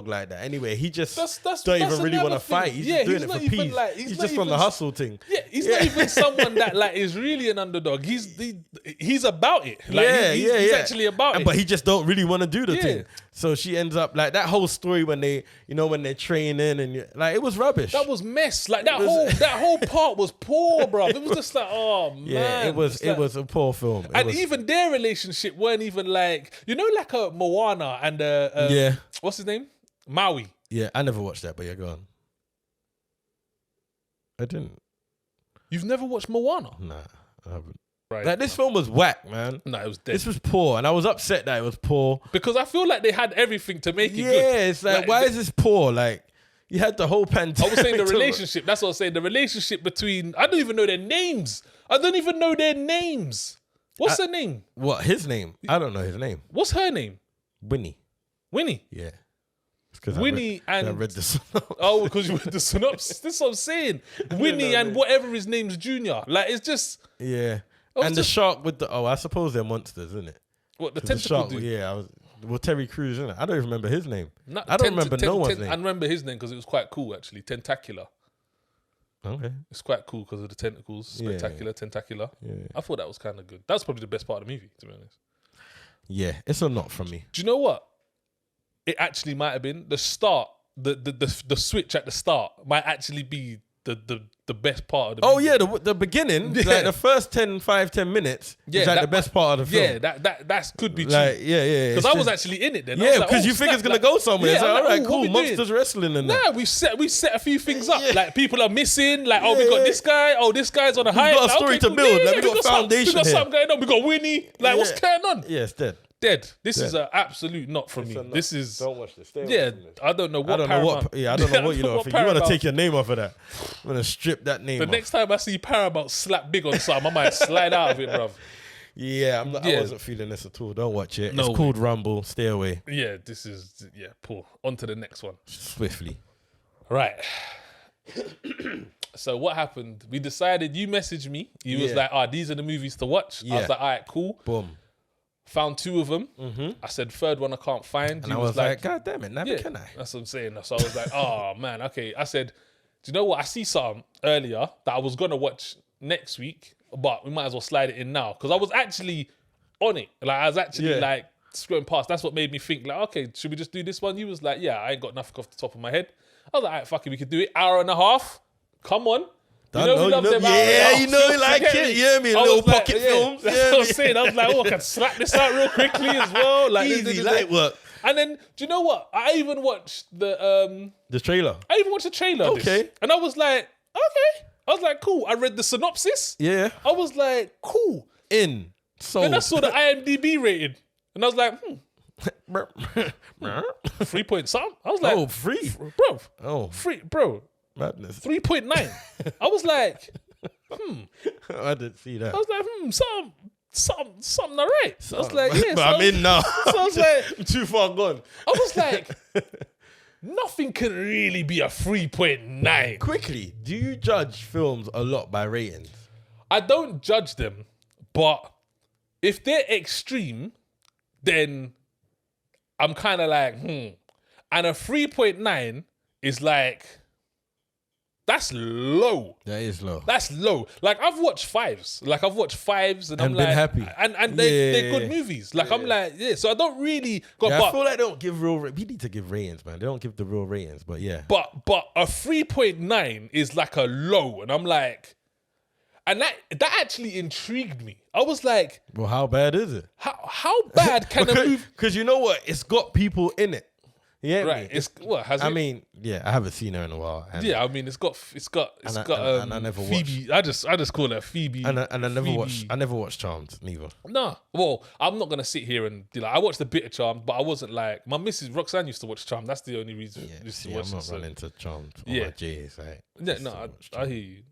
[SPEAKER 1] like that. Anyway, he just don't even really want to fight. He's just doing it for peace.
[SPEAKER 2] Like,
[SPEAKER 1] he's just from the hustle thing.
[SPEAKER 2] Yeah, he's not even someone that like is really an underdog. He's about it. Like, he's actually about it.
[SPEAKER 1] But he just don't really want to do the thing. So she ends up like that whole story when they're training and like it was rubbish.
[SPEAKER 2] That was mess. Like that whole part was poor, bro. It was just like, oh man.
[SPEAKER 1] Yeah, it was a poor film.
[SPEAKER 2] Even their relationship weren't even like, like a Moana and what's his name? Maui.
[SPEAKER 1] Yeah, I never watched that, but go on. I didn't.
[SPEAKER 2] You've never watched Moana?
[SPEAKER 1] Nah, I haven't.
[SPEAKER 2] Right.
[SPEAKER 1] Like this film was whack, man.
[SPEAKER 2] No, it was dead.
[SPEAKER 1] This was poor, and I was upset that it was poor.
[SPEAKER 2] Because I feel like they had everything to make it good.
[SPEAKER 1] Yeah, it's like why is this poor? Like you had the whole pandemic.
[SPEAKER 2] I was saying the relationship. That's what I was saying. The relationship between, I don't even know their names. What's her name?
[SPEAKER 1] What, his name? I don't know his name.
[SPEAKER 2] What's her name?
[SPEAKER 1] Winnie.
[SPEAKER 2] Yeah.
[SPEAKER 1] Winnie I read the synopsis.
[SPEAKER 2] Oh, because you read the synopsis. That's what I'm saying. Winnie and whatever his name's Junior. Like, it's just...
[SPEAKER 1] Yeah. And the shark with the... Oh, I suppose they're monsters, isn't it?
[SPEAKER 2] What, the tentacle dude?
[SPEAKER 1] Yeah, Terry Crews, isn't it? I don't even remember his name. I don't remember no one's name.
[SPEAKER 2] I remember his name because it was quite cool, actually. Tentacular.
[SPEAKER 1] Okay.
[SPEAKER 2] It's quite cool because of the tentacles. Spectacular, tentacular. Yeah. I thought that was kind of good. That's probably the best part of the movie, to be honest. Yeah,
[SPEAKER 1] it's a not from me.
[SPEAKER 2] Do you know what? It actually might have been the start, the switch at the start might actually be the best part of the movie.
[SPEAKER 1] Oh yeah, the beginning, like the first 10 minutes is like the best part of the film.
[SPEAKER 2] Yeah, that could be true.
[SPEAKER 1] Like, yeah.
[SPEAKER 2] Because I was actually in it then.
[SPEAKER 1] Yeah, because you think it's going to go somewhere. It's like, all right, cool, monsters wrestling and that.
[SPEAKER 2] Nah, we set a few things up. Like people are missing. Like, we got this guy. Oh, this guy's on a high.
[SPEAKER 1] We got a story to build. Like, we got foundation here.
[SPEAKER 2] We got something going on. We got Winnie. Like, what's going on?
[SPEAKER 1] Yeah, it's dead.
[SPEAKER 2] This is an absolute not from me. This is...
[SPEAKER 1] Don't watch this.
[SPEAKER 2] I don't know what Paramount...
[SPEAKER 1] I don't know what you know. You want to take your name off of that. I'm going to strip that name off.
[SPEAKER 2] The next time I see Paramount slap big on something, I might slide out of it, bruv.
[SPEAKER 1] Yeah, I wasn't feeling this at all. Don't watch it. It's called Rumble. Stay away.
[SPEAKER 2] Yeah, this is... Yeah, poor. On to the next one.
[SPEAKER 1] Swiftly.
[SPEAKER 2] Right. So what happened? We decided... You messaged me. You was like, these are the movies to watch. I was like, all right, cool.
[SPEAKER 1] Boom.
[SPEAKER 2] Found two of them. I said, third one I can't find.
[SPEAKER 1] And I was like, God damn it, never can I?
[SPEAKER 2] That's what I'm saying. So I was like, oh man, okay. I said, do you know what? I see something earlier that I was going to watch next week, but we might as well slide it in now. Because I was actually on it. Like, I was actually like scrolling past. That's what made me think, like, okay, should we just do this one? You was like, yeah, I ain't got nothing off the top of my head. I was like, all right, fuck it, we could do it. Hour and a half. Come on. You like
[SPEAKER 1] it. You hear me? Little pocket films.
[SPEAKER 2] That's what I'm saying. I was like, I can slap this out real quickly as well. Like,
[SPEAKER 1] easy, light work.
[SPEAKER 2] And then, do you know what? I even watched the
[SPEAKER 1] trailer.
[SPEAKER 2] I even watched the trailer.
[SPEAKER 1] Okay.
[SPEAKER 2] And I was like, okay. I was like, cool. I read the synopsis.
[SPEAKER 1] Yeah.
[SPEAKER 2] I was like, cool.
[SPEAKER 1] So
[SPEAKER 2] then I saw the IMDb rating. And I was like, 3 point something. I was like,
[SPEAKER 1] 3.
[SPEAKER 2] Bro.
[SPEAKER 1] Oh.
[SPEAKER 2] 3, bro.
[SPEAKER 1] Madness.
[SPEAKER 2] 3.9. I was like,
[SPEAKER 1] I didn't see that.
[SPEAKER 2] I was like, something all right. So I was like, yeah.
[SPEAKER 1] But I'm in now.
[SPEAKER 2] So I was like,
[SPEAKER 1] I'm too far gone.
[SPEAKER 2] I was like, nothing can really be a 3.9.
[SPEAKER 1] Quickly, do you judge films a lot by ratings?
[SPEAKER 2] I don't judge them, but if they're extreme, then I'm kind of like, And a 3.9 is like, that's low.
[SPEAKER 1] That is low.
[SPEAKER 2] That's low. Like, I've watched 5s. And I'm
[SPEAKER 1] been
[SPEAKER 2] like...
[SPEAKER 1] happy.
[SPEAKER 2] And they're good movies. Like, I'm like, so I don't really...
[SPEAKER 1] I feel like they don't give real... We need to give ratings, man. They don't give the real ratings, but yeah.
[SPEAKER 2] But a 3.9 is like a low. And I'm like... And that actually intrigued me. I was like...
[SPEAKER 1] Well, how bad is it?
[SPEAKER 2] How bad can a movie...
[SPEAKER 1] Because you know what? It's got people in it. Yeah,
[SPEAKER 2] Right. It's what has
[SPEAKER 1] I
[SPEAKER 2] it?
[SPEAKER 1] mean, yeah, I haven't seen her in a while. And,
[SPEAKER 2] Yeah, I mean, it's got
[SPEAKER 1] and I never
[SPEAKER 2] Phoebe. I just call her Phoebe.
[SPEAKER 1] and I never
[SPEAKER 2] Phoebe.
[SPEAKER 1] watched. I never watched Charmed neither.
[SPEAKER 2] No, well, I'm not gonna sit here and be like, I watched a bit of Charmed, but I wasn't like my missus Roxanne used to watch Charmed. That's the only reason.
[SPEAKER 1] Yeah,
[SPEAKER 2] used to
[SPEAKER 1] see,
[SPEAKER 2] watch
[SPEAKER 1] I'm not
[SPEAKER 2] it,
[SPEAKER 1] running to Charmed.
[SPEAKER 2] Yeah.
[SPEAKER 1] My J's, right?
[SPEAKER 2] Yeah, no, I hear you.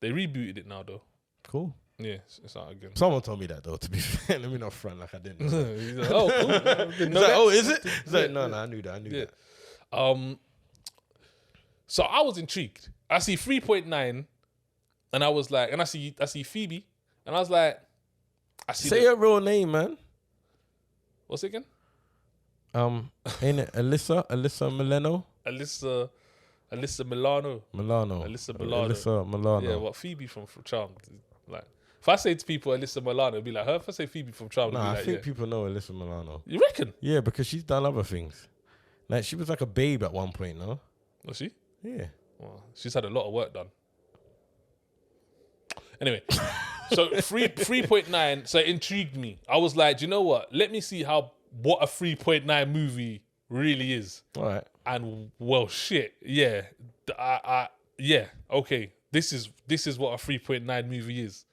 [SPEAKER 2] They rebooted it now though.
[SPEAKER 1] Cool.
[SPEAKER 2] Yeah, it's out again.
[SPEAKER 1] Someone told me that though. To be fair, let me not front like I didn't. Know.
[SPEAKER 2] He's like, oh, cool. I didn't
[SPEAKER 1] He's
[SPEAKER 2] know
[SPEAKER 1] like,
[SPEAKER 2] that.
[SPEAKER 1] oh, is it? He's like, no, I knew that. I knew
[SPEAKER 2] Yeah.
[SPEAKER 1] that.
[SPEAKER 2] So I was intrigued. I see 3.9, and I was like, and I see Phoebe, and I was like, I see.
[SPEAKER 1] Say her real name, man.
[SPEAKER 2] What's it again?
[SPEAKER 1] Ain't it Alyssa Milano?
[SPEAKER 2] Alyssa Milano. Alyssa Milano. Yeah, what Phoebe from Charmed? Like, if I say to people Alyssa Milano, it'd be like her. If I say Phoebe from Charmed, it'd be
[SPEAKER 1] Nah,
[SPEAKER 2] like,
[SPEAKER 1] I think
[SPEAKER 2] yeah.
[SPEAKER 1] people know Alyssa Milano.
[SPEAKER 2] You reckon?
[SPEAKER 1] Yeah, because she's done other things. Like she was like a babe at one point, no?
[SPEAKER 2] Was she?
[SPEAKER 1] Yeah.
[SPEAKER 2] Well, she's had a lot of work done. Anyway, so 3.9. So it intrigued me. I was like, do you know what? Let me see what a 3.9 movie really is.
[SPEAKER 1] All right.
[SPEAKER 2] And well, shit, yeah, yeah, okay. This is what a 3.9 movie is.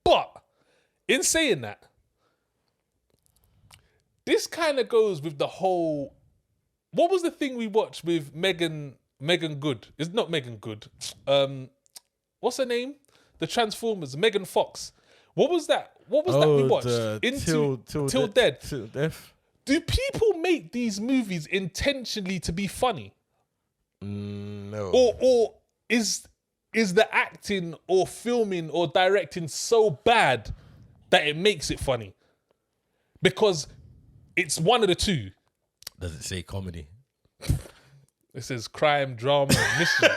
[SPEAKER 2] But in saying that, this kind of goes with the whole. What was the thing we watched with Megan Good? It's not Megan Good. What's her name? The Transformers, Megan Fox. What was that? What was that we watched? Till Dead.
[SPEAKER 1] Till Death.
[SPEAKER 2] Do people make these movies intentionally to be funny?
[SPEAKER 1] No.
[SPEAKER 2] Or is the acting or filming or directing so bad that it makes it funny? Because it's one of the two.
[SPEAKER 1] Does it say comedy?
[SPEAKER 2] It says crime, drama, and mystery.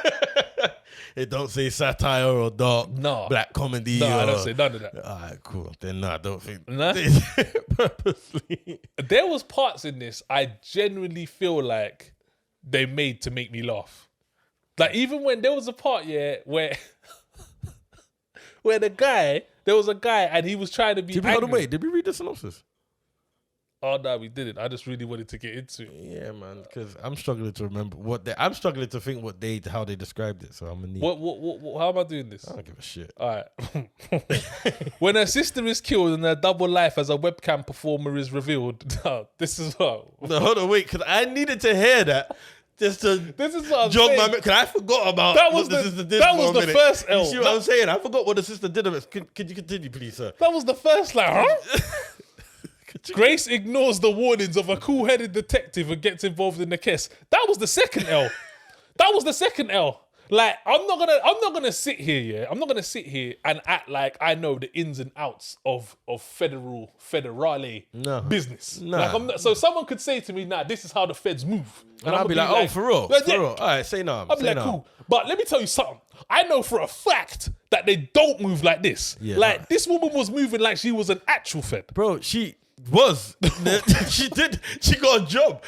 [SPEAKER 1] It don't say satire or dark black comedy.
[SPEAKER 2] No, I don't say none of that.
[SPEAKER 1] All right, cool. Then no, I don't think
[SPEAKER 2] Nah.
[SPEAKER 1] they did it purposely.
[SPEAKER 2] There was parts in this I genuinely feel like they made to make me laugh. Like even when there was a part, where there was a guy and he was trying to be angry.
[SPEAKER 1] Did we read the synopsis?
[SPEAKER 2] Oh no, we didn't. I just really wanted to get into it.
[SPEAKER 1] Yeah, man, because I'm struggling to remember I'm struggling to think how they described it. So I'm gonna need.
[SPEAKER 2] What how am I doing this?
[SPEAKER 1] I don't give a shit.
[SPEAKER 2] All right. When her sister is killed and her double life as a webcam performer is revealed, this is what.
[SPEAKER 1] No, hold on, wait, because I needed to hear that. Just to
[SPEAKER 2] This is what I'm
[SPEAKER 1] jog
[SPEAKER 2] saying.
[SPEAKER 1] my because I forgot about
[SPEAKER 2] That was
[SPEAKER 1] what the
[SPEAKER 2] the-
[SPEAKER 1] sister did.
[SPEAKER 2] that
[SPEAKER 1] for
[SPEAKER 2] was
[SPEAKER 1] a
[SPEAKER 2] the
[SPEAKER 1] minute.
[SPEAKER 2] first L.
[SPEAKER 1] You see what I'm saying? I forgot what the sister did of it. Could you continue, please, sir?
[SPEAKER 2] That was the first huh? Grace ignores the warnings of a cool-headed detective and gets involved in the case. That was the second L. That was the second L. Like, I'm not gonna sit here, yeah. I'm not gonna sit here and act like I know the ins and outs of federale business.
[SPEAKER 1] No.
[SPEAKER 2] Like, I'm not, so someone could say to me, "Nah, this is how the feds move,"
[SPEAKER 1] And I'll be like, oh, for real,
[SPEAKER 2] Yeah.
[SPEAKER 1] for real. All right, say no.
[SPEAKER 2] I'll be like, cool. But let me tell you something. I know for a fact that they don't move like this.
[SPEAKER 1] Yeah,
[SPEAKER 2] like, this woman was moving like she was an actual fed.
[SPEAKER 1] Bro, she was. She got a job.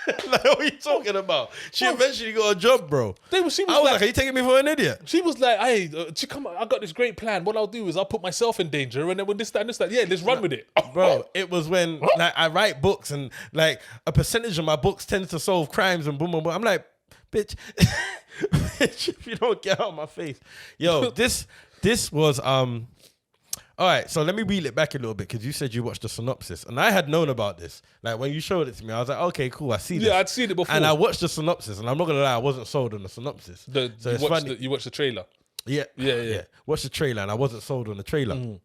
[SPEAKER 1] Like, what are you talking about? She eventually got a job, bro.
[SPEAKER 2] She was
[SPEAKER 1] I was like, are you taking me for an idiot?
[SPEAKER 2] She was like, hey, come on, I got this great plan. What I'll do is I'll put myself in danger, and then when this, yeah, let's run with it.
[SPEAKER 1] Bro, it was when like I write books and like a percentage of my books tends to solve crimes and boom, boom, boom. I'm like, bitch, bitch, if you don't get out of my face. Yo, this was all right, so let me reel it back a little bit because you said you watched the synopsis and I had known about this. Like when you showed it to me, I was like, okay, cool, I see this.
[SPEAKER 2] Yeah, I'd seen it before.
[SPEAKER 1] And I watched the synopsis and I'm not gonna lie, I wasn't sold on the synopsis.
[SPEAKER 2] You watched the trailer.
[SPEAKER 1] Yeah.
[SPEAKER 2] Yeah.
[SPEAKER 1] Watched the trailer and I wasn't sold on the trailer.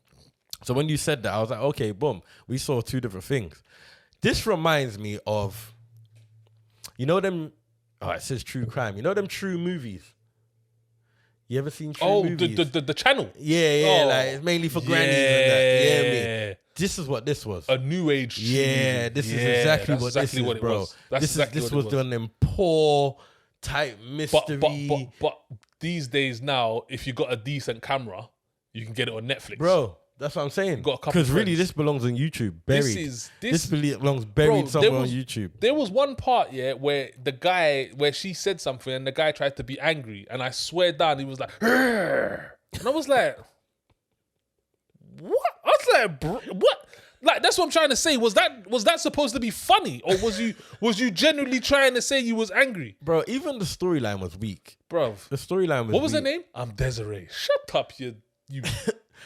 [SPEAKER 1] So when you said that, I was like, okay, boom. We saw two different things. This reminds me of, you know them, it says true crime. You know them true movies? You ever seen true movies?
[SPEAKER 2] The channel.
[SPEAKER 1] Yeah, like it's mainly for grannies and that. You hear me? This is what this was.
[SPEAKER 2] A new age.
[SPEAKER 1] Yeah, this is exactly what this is, bro. This was done in poor type mystery.
[SPEAKER 2] But these days now, if you got a decent camera, you can get it on Netflix.
[SPEAKER 1] Bro, that's what I'm saying. Because really, this belongs on YouTube, buried. This belongs buried somewhere on YouTube.
[SPEAKER 2] There was one part, where where she said something and the guy tried to be angry, and I swear down, he was like, "Arr!" And I was like, what? I was like, what? Like that's what I'm trying to say. Was that supposed to be funny, or was you genuinely trying to say you was angry,
[SPEAKER 1] Bro, even the storyline was weak.
[SPEAKER 2] bro?
[SPEAKER 1] The storyline was
[SPEAKER 2] What was her
[SPEAKER 1] weak.
[SPEAKER 2] name? I'm Desiree. Shut up, you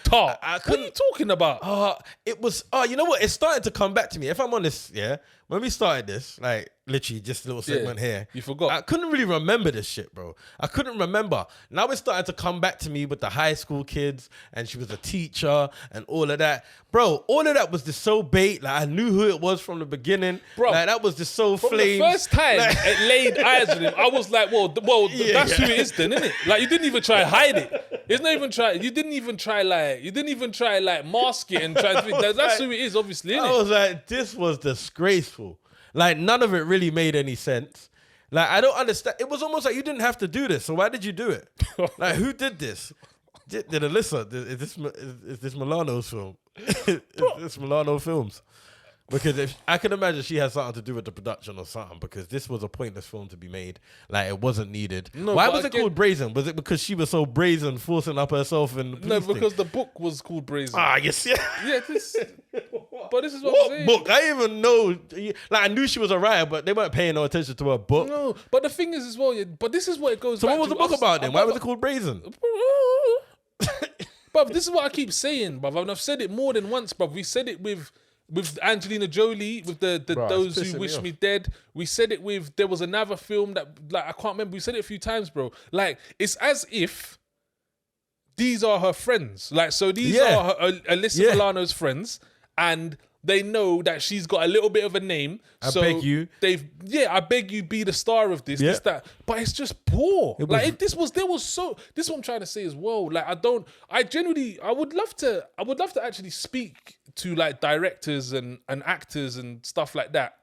[SPEAKER 2] tart. What are you talking about?
[SPEAKER 1] It was, you know what? It started to come back to me. If I'm honest, yeah, when we started this, like literally just a little segment here,
[SPEAKER 2] you forgot.
[SPEAKER 1] I couldn't really remember this shit, bro. I couldn't remember. Now it started to come back to me with the high school kids, and she was a teacher and all of that. Bro, all of that was just so bait. Like I knew who it was from the beginning. Bro, like that was just so
[SPEAKER 2] From
[SPEAKER 1] flames.
[SPEAKER 2] the first time it laid eyes on him, I was like, well, that's who it is then, isn't it? Like you didn't even try to hide it. It's not even try. You didn't even try like mask it and try to think that's who it is, obviously, innit?
[SPEAKER 1] I was like, this was disgraceful. Like none of it really made any sense. Like I don't understand. It was almost like you didn't have to do this. So why did you do it? Like who did this? Did Alyssa? Is this Milano's film? Is this Milano Films? Because if I can imagine she has something to do with the production or something, because this was a pointless film to be made. Like it wasn't needed.
[SPEAKER 2] No,
[SPEAKER 1] why
[SPEAKER 2] but
[SPEAKER 1] was it
[SPEAKER 2] again-
[SPEAKER 1] called Brazen? Was it because she was so brazen, forcing up herself in the
[SPEAKER 2] No,
[SPEAKER 1] police
[SPEAKER 2] because
[SPEAKER 1] thing?
[SPEAKER 2] the book was called Brazen.
[SPEAKER 1] Yes, yeah.
[SPEAKER 2] Yeah, this. But this is what I'm
[SPEAKER 1] What
[SPEAKER 2] saying.
[SPEAKER 1] book? I didn't even know. Like I knew she was a writer, but they weren't paying no attention to her book.
[SPEAKER 2] No, but the thing is as well. But this is what it goes.
[SPEAKER 1] So
[SPEAKER 2] back
[SPEAKER 1] what was
[SPEAKER 2] to.
[SPEAKER 1] the book about then? Why was it called Brazen?
[SPEAKER 2] Bruv, this is what I keep saying, bruv. And I've said it more than once, bruv. We said it with Angelina Jolie, with the
[SPEAKER 1] Bruh,
[SPEAKER 2] Those
[SPEAKER 1] it's
[SPEAKER 2] Who
[SPEAKER 1] pissing
[SPEAKER 2] Wish
[SPEAKER 1] me
[SPEAKER 2] Me Dead. We said it with, there was another film that, like, I can't remember. We said it a few times, bro. Like, it's as if these are her friends. Like, so these are her, Alyssa Milano's friends, and they know that she's got a little bit of a name.
[SPEAKER 1] I beg you.
[SPEAKER 2] I beg you, be the star of this, this, that. But it's just poor. This is what I'm trying to say as well. Like, I would love to actually speak to like directors and actors and stuff like that,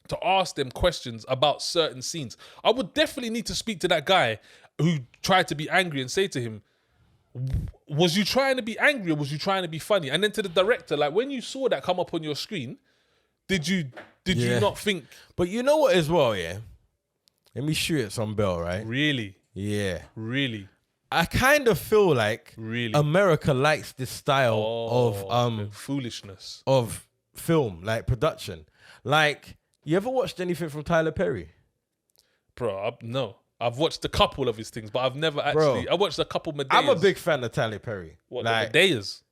[SPEAKER 2] to ask them questions about certain scenes. I would definitely need to speak to that guy who tried to be angry and say to him, was you trying to be angry or was you trying to be funny? And then to the director, like when you saw that come up on your screen, did you not think?
[SPEAKER 1] But you know what as well, yeah? Let me shoot at some bell, right?
[SPEAKER 2] Really?
[SPEAKER 1] Yeah.
[SPEAKER 2] Really?
[SPEAKER 1] I kind of feel like
[SPEAKER 2] Really?
[SPEAKER 1] America likes this style of
[SPEAKER 2] foolishness.
[SPEAKER 1] Of film, like production. Like, you ever watched anything from Tyler Perry?
[SPEAKER 2] Bro, no. I've watched a couple of his things, but I've never actually...
[SPEAKER 1] Bro,
[SPEAKER 2] I watched a couple Medeas.
[SPEAKER 1] I'm a big fan of Tyler Perry.
[SPEAKER 2] What,
[SPEAKER 1] like,
[SPEAKER 2] the Medeas?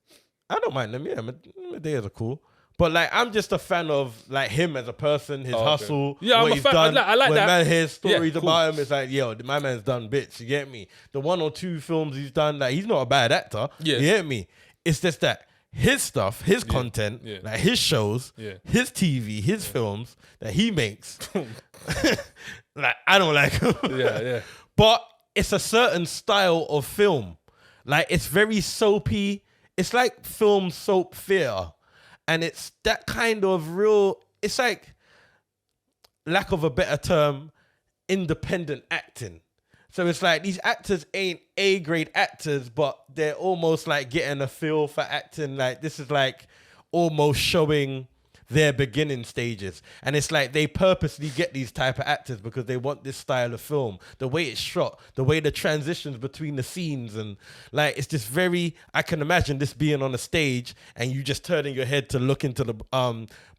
[SPEAKER 1] I don't mind them, yeah. Medeas are cool. But like, I'm just a fan of like him as a person, his hustle,
[SPEAKER 2] Yeah,
[SPEAKER 1] what
[SPEAKER 2] I'm a
[SPEAKER 1] he's
[SPEAKER 2] fan.
[SPEAKER 1] done.
[SPEAKER 2] I like
[SPEAKER 1] when
[SPEAKER 2] that.
[SPEAKER 1] man hears stories
[SPEAKER 2] Yeah, cool.
[SPEAKER 1] about him, it's like, yo, my man's done bits. You get me? The 1 or 2 films he's done, like he's not a bad actor.
[SPEAKER 2] Yeah.
[SPEAKER 1] You get me? It's just that his stuff, his content, like his shows, his TV, his films that he makes, like I don't like him.
[SPEAKER 2] Yeah.
[SPEAKER 1] But it's a certain style of film. Like it's very soapy. It's like film soap theater. And it's that kind of real, it's like, lack of a better term, independent acting. So it's like these actors ain't A-grade actors, but they're almost like getting a feel for acting. Like this is like almost showing their beginning stages. And it's like they purposely get these type of actors because they want this style of film. The way it's shot, the way the transitions between the scenes, and like it's just very, I can imagine this being on a stage and you just turning your head to look into the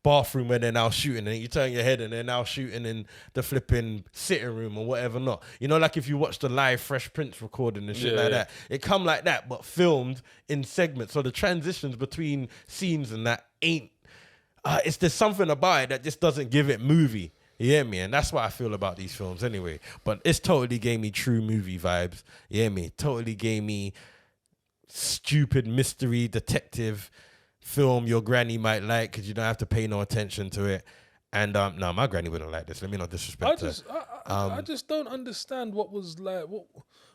[SPEAKER 1] bathroom where they're now shooting, and you turn your head and they're now shooting in the flipping sitting room or whatever not. You know, like if you watch the live Fresh Prince recording and shit like that, it come like that, but filmed in segments. So the transitions between scenes and that ain't, there's something about it that just doesn't give it movie. You hear me? And that's what I feel about these films anyway. But it's totally gave me true movie vibes. You hear me? Totally gave me stupid mystery detective film your granny might like because you don't have to pay no attention to it. And no, my granny wouldn't like this. Let me not disrespect her.
[SPEAKER 2] I just don't understand what was like.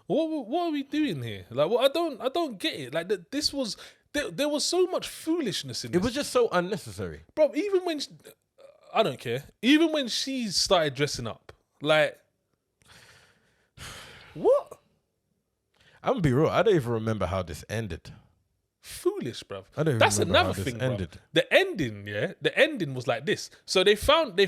[SPEAKER 2] What are we doing here? Like, I don't get it. Like this was. There was so much foolishness in this.
[SPEAKER 1] It was just so unnecessary.
[SPEAKER 2] Bro, even when... I don't care. Even when she started dressing up. Like... What?
[SPEAKER 1] I'm going to be real. I don't even remember how this ended.
[SPEAKER 2] Foolish, bruv.
[SPEAKER 1] I don't even
[SPEAKER 2] That's
[SPEAKER 1] remember
[SPEAKER 2] another
[SPEAKER 1] how this
[SPEAKER 2] thing,
[SPEAKER 1] ended.
[SPEAKER 2] bruv. The ending, yeah? The ending was like this. So they found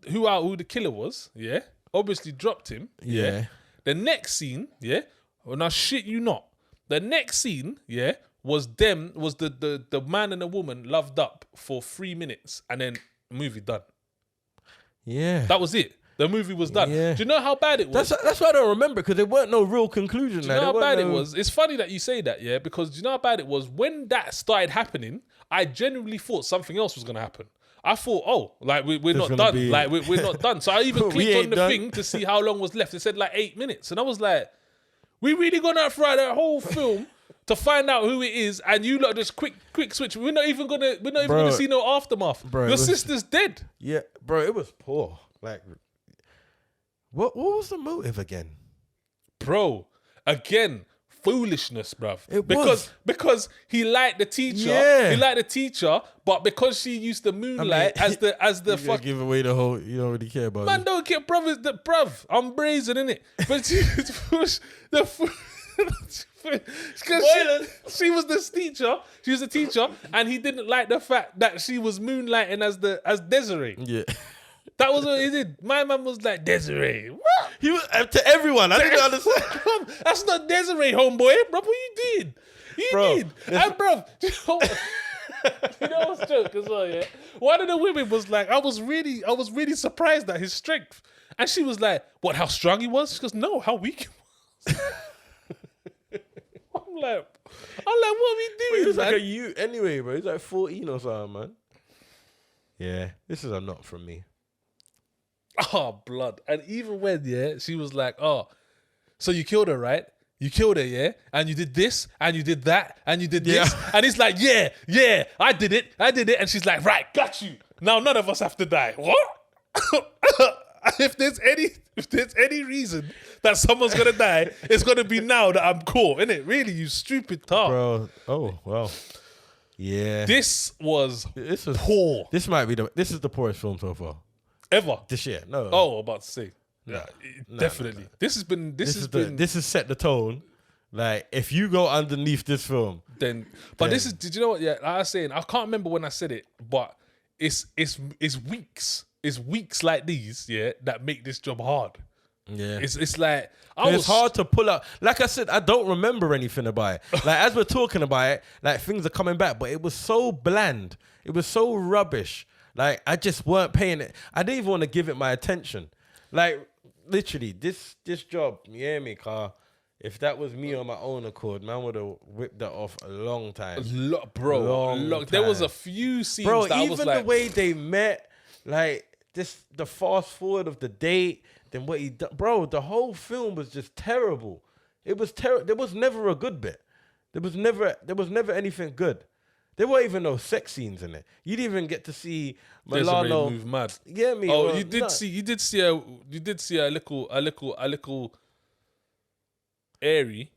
[SPEAKER 2] who the killer was, yeah? Obviously dropped him.
[SPEAKER 1] Yeah.
[SPEAKER 2] The next scene, yeah? Well, now shit you not. The next scene, yeah, was the man and the woman loved up for 3 minutes and then movie done.
[SPEAKER 1] Yeah.
[SPEAKER 2] That was it. The movie was done.
[SPEAKER 1] Yeah.
[SPEAKER 2] Do you know how bad it was?
[SPEAKER 1] That's why I don't remember, because there weren't no real conclusion.
[SPEAKER 2] Do you know how bad it was? It's funny that you say that, yeah, because do you know how bad it was? When that started happening, I genuinely thought something else was going to happen. I thought, oh, like we're not done. Like we're not done. So I even clicked on the thing to see how long was left. It said like 8 minutes. And I was like, we really gonna have throughout that whole film to find out who it is, and you lot just quick switch. We're not even gonna see no aftermath.
[SPEAKER 1] Bro,
[SPEAKER 2] your sister's dead.
[SPEAKER 1] Yeah, bro, it was poor. Like, what was the motive again?
[SPEAKER 2] Bro, again, foolishness, bruv.
[SPEAKER 1] It
[SPEAKER 2] because he liked the teacher.
[SPEAKER 1] Yeah.
[SPEAKER 2] He liked the teacher, but because she used the moonlight as the fuck.
[SPEAKER 1] Give away the whole. You don't really care about.
[SPEAKER 2] Man, don't care, bruv. I'm brazen, innit? But she was the teacher. She was the teacher, and he didn't like the fact that she was moonlighting as Desiree.
[SPEAKER 1] Yeah.
[SPEAKER 2] That was what he did. My man was like, Desiree. What?
[SPEAKER 1] He was to everyone. I didn't understand.
[SPEAKER 2] That's not Desiree, homeboy. Bro, what you did? You did. And bro, you know what's joke as well, yeah? One of the women was like, I was really surprised at his strength. And she was like, what, how strong he was? She goes, no, how weak he was. I'm like, what are we doing?
[SPEAKER 1] He was like
[SPEAKER 2] man?
[SPEAKER 1] a youth anyway, bro. He's like 14 or something, man. Yeah, this is a not from me.
[SPEAKER 2] Oh, blood. And even when, yeah, she was like, oh, so you killed her, right? You killed her, yeah? And you did this, and you did that, and you did this. And he's like, yeah, I did it. And she's like, right, got you. Now none of us have to die. What? If there's any reason that someone's gonna die, it's gonna be now that I'm caught, innit? Really, you stupid tar.
[SPEAKER 1] Bro, oh, well. Yeah.
[SPEAKER 2] This was poor.
[SPEAKER 1] This is the poorest film so far.
[SPEAKER 2] Ever.
[SPEAKER 1] This year, no.
[SPEAKER 2] Oh, I'm about to say. Yeah, definitely. No.
[SPEAKER 1] This has set the tone. Like, if you go underneath this film,
[SPEAKER 2] then did you know what? Yeah, like I was saying, I can't remember when I said it, but it's weeks. It's weeks like these, yeah, that make this job hard.
[SPEAKER 1] Yeah.
[SPEAKER 2] It's like
[SPEAKER 1] it's hard to pull out. Like I said, I don't remember anything about it. Like, as we're talking about it, like, things are coming back, but it was so bland. It was so rubbish. Like, I just weren't paying it. I didn't even want to give it my attention. Like, literally, this job, you hear me, car? If that was me on my own accord, man would have whipped that off a long time.
[SPEAKER 2] Bro, there was a few scenes
[SPEAKER 1] bro,
[SPEAKER 2] that I was like...
[SPEAKER 1] even the way they met, like, the fast forward of the date, then what he done. Bro, the whole film was just terrible. It was terrible. There was never a good bit. There was never anything good. There weren't even no sex scenes in it. You didn't even get to see Milano
[SPEAKER 2] move mad.
[SPEAKER 1] Yeah, me.
[SPEAKER 2] Oh,
[SPEAKER 1] bro,
[SPEAKER 2] you did see a little airy,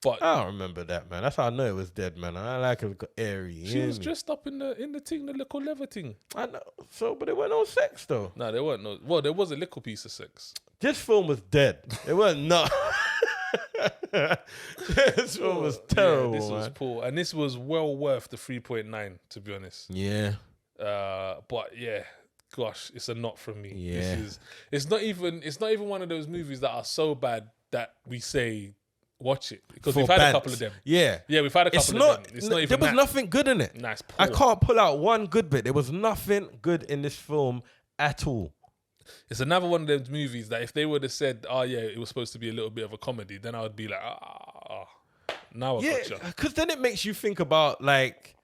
[SPEAKER 2] but
[SPEAKER 1] I don't remember that, man. That's how I know it was dead, man. I like it airy.
[SPEAKER 2] She was dressed up in the thing, the little leather thing.
[SPEAKER 1] I know. So, but there weren't no sex though.
[SPEAKER 2] No, there weren't no. Well, there was a little piece of sex.
[SPEAKER 1] This film was dead. It wasn't not. This film was terrible.
[SPEAKER 2] Yeah, this was poor, and this was well worth the 3.9, to be honest.
[SPEAKER 1] Yeah.
[SPEAKER 2] But yeah, gosh, it's a not from me.
[SPEAKER 1] Yeah.
[SPEAKER 2] It's not even one of those movies that are so bad that we say watch it, because we've had a couple of them.
[SPEAKER 1] Yeah.
[SPEAKER 2] Yeah, we've had a couple of them. It's not even
[SPEAKER 1] there was nothing good in it.
[SPEAKER 2] Nice.
[SPEAKER 1] I can't pull out one good bit. There was nothing good in this film at all.
[SPEAKER 2] It's another one of those movies that if they would have said, oh yeah, it was supposed to be a little bit of a comedy, then I would be like, now I gotcha.
[SPEAKER 1] Because then it makes you think about, like,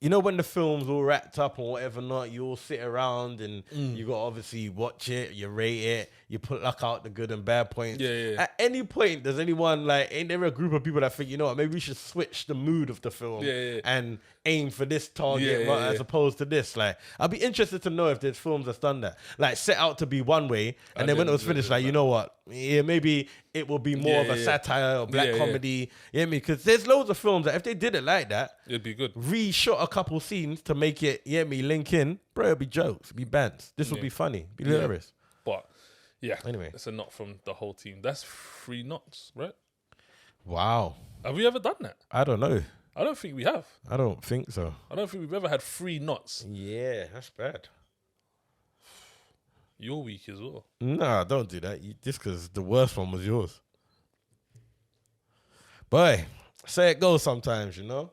[SPEAKER 1] you know, when the film's all wrapped up or whatever not, you all sit around and you got to obviously watch it, you rate it, you pluck out the good and bad points.
[SPEAKER 2] Yeah.
[SPEAKER 1] At any point, does anyone, like, ain't there a group of people that think, you know what, maybe we should switch the mood of the film and aim for this target as opposed to this? Like, I'd be interested to know if there's films that's done that. Like, set out to be one way, and then when it was finished, like, you know what, maybe it will be more of a satire or black comedy. You know me? Because there's loads of films that if they did it like that,
[SPEAKER 2] it'd be good.
[SPEAKER 1] Reshot a couple scenes to make it, link in, bro, it'd be jokes, it'd be bands. This would be funny, be hilarious.
[SPEAKER 2] But yeah,
[SPEAKER 1] anyway,
[SPEAKER 2] it's a not from the whole team. That's 3 knots, right?
[SPEAKER 1] Wow.
[SPEAKER 2] Have we ever done that?
[SPEAKER 1] I don't know.
[SPEAKER 2] I don't think we have.
[SPEAKER 1] I don't think so.
[SPEAKER 2] I don't think we've ever had 3 knots.
[SPEAKER 1] Yeah, that's bad.
[SPEAKER 2] You're weak as well.
[SPEAKER 1] Nah, don't do that. Just because the worst one was yours. Boy, say it goes sometimes, you know.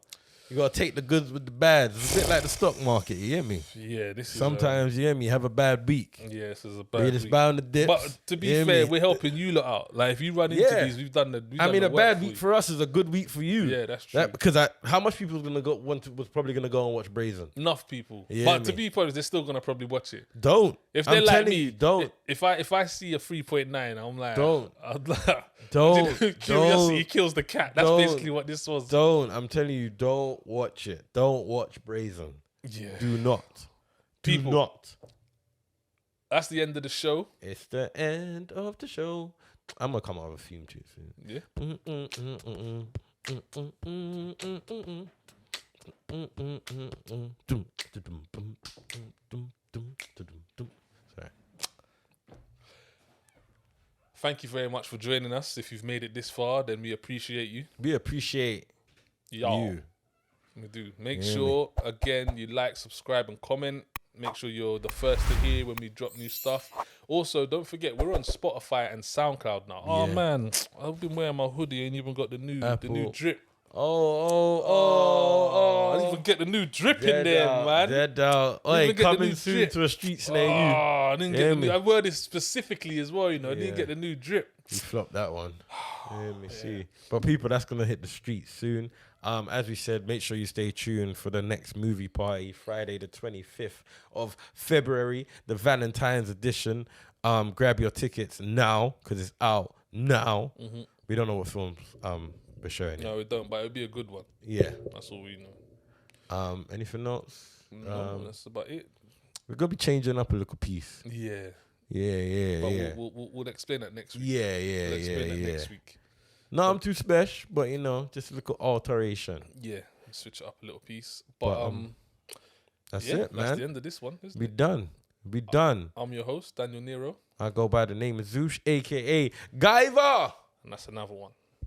[SPEAKER 1] You gotta take the goods with the bads. It's a bit like the stock market, you hear me?
[SPEAKER 2] Yeah, this is
[SPEAKER 1] sometimes you hear me, have a bad week.
[SPEAKER 2] Yeah, this is a
[SPEAKER 1] But
[SPEAKER 2] bad
[SPEAKER 1] it's
[SPEAKER 2] week.
[SPEAKER 1] bound to dip.
[SPEAKER 2] But to be fair, we're helping you lot out. Like if you run into these, we've done the.
[SPEAKER 1] I mean, a bad week for us is a good week for you.
[SPEAKER 2] Yeah, that's true.
[SPEAKER 1] Because how much people was probably gonna go and watch Brazen?
[SPEAKER 2] Enough people.
[SPEAKER 1] Yeah,
[SPEAKER 2] But to be honest, they're still gonna probably watch it.
[SPEAKER 1] Don't.
[SPEAKER 2] If they're
[SPEAKER 1] I'm
[SPEAKER 2] like
[SPEAKER 1] telling
[SPEAKER 2] me,
[SPEAKER 1] you, don't.
[SPEAKER 2] If I see a 3.9, I'm like,
[SPEAKER 1] Don't.
[SPEAKER 2] I'd like,
[SPEAKER 1] Don't.
[SPEAKER 2] Curiosity kills the cat. That's
[SPEAKER 1] Don't.
[SPEAKER 2] basically what this was.
[SPEAKER 1] Don't. I'm telling you, don't watch it. Don't watch Brazen.
[SPEAKER 2] Yeah.
[SPEAKER 1] Do not.
[SPEAKER 2] People.
[SPEAKER 1] Do not.
[SPEAKER 2] That's the end of the show.
[SPEAKER 1] It's the end of the show. I'm gonna come out with a theme too soon.
[SPEAKER 2] Yeah.
[SPEAKER 1] Sorry.
[SPEAKER 2] Thank you very much for joining us. If you've made it this far, then we appreciate you.
[SPEAKER 1] We appreciate you.
[SPEAKER 2] We do. Make sure, again, you like, subscribe, and comment. Make sure you're the first to hear when we drop new stuff. Also, don't forget, we're on Spotify and SoundCloud now. Oh, man. I've been wearing my hoodie and even got the new drip.
[SPEAKER 1] Oh.
[SPEAKER 2] I didn't even get the new drip in there, man.
[SPEAKER 1] Dead out. Oi, coming soon to a streets near you.
[SPEAKER 2] I didn't get the new, I wore this specifically as well, you know. I didn't get the new drip.
[SPEAKER 1] You flopped that one. Let me see. But people, that's going to hit the streets soon. As we said, make sure you stay tuned for the next movie party, Friday the 25th of February, the Valentine's edition. Grab your tickets now, because it's out now. Mm-hmm. We don't know what films we're showing.
[SPEAKER 2] No, we don't, but it'll be a good one.
[SPEAKER 1] Yeah.
[SPEAKER 2] That's all we know.
[SPEAKER 1] Anything else?
[SPEAKER 2] No, that's about it.
[SPEAKER 1] We're going to be changing up a little piece.
[SPEAKER 2] Yeah.
[SPEAKER 1] Yeah.
[SPEAKER 2] We'll explain that next week.
[SPEAKER 1] Yeah.
[SPEAKER 2] We'll explain that next week.
[SPEAKER 1] No, I'm too special, but you know, just a little alteration.
[SPEAKER 2] Yeah, switch it up a little piece. But
[SPEAKER 1] that's it, man.
[SPEAKER 2] That's the end of this one.
[SPEAKER 1] Be done.
[SPEAKER 2] I'm your host, Daniel Nero.
[SPEAKER 1] I go by the name of Zoosh, aka Guyver.
[SPEAKER 2] And that's another one.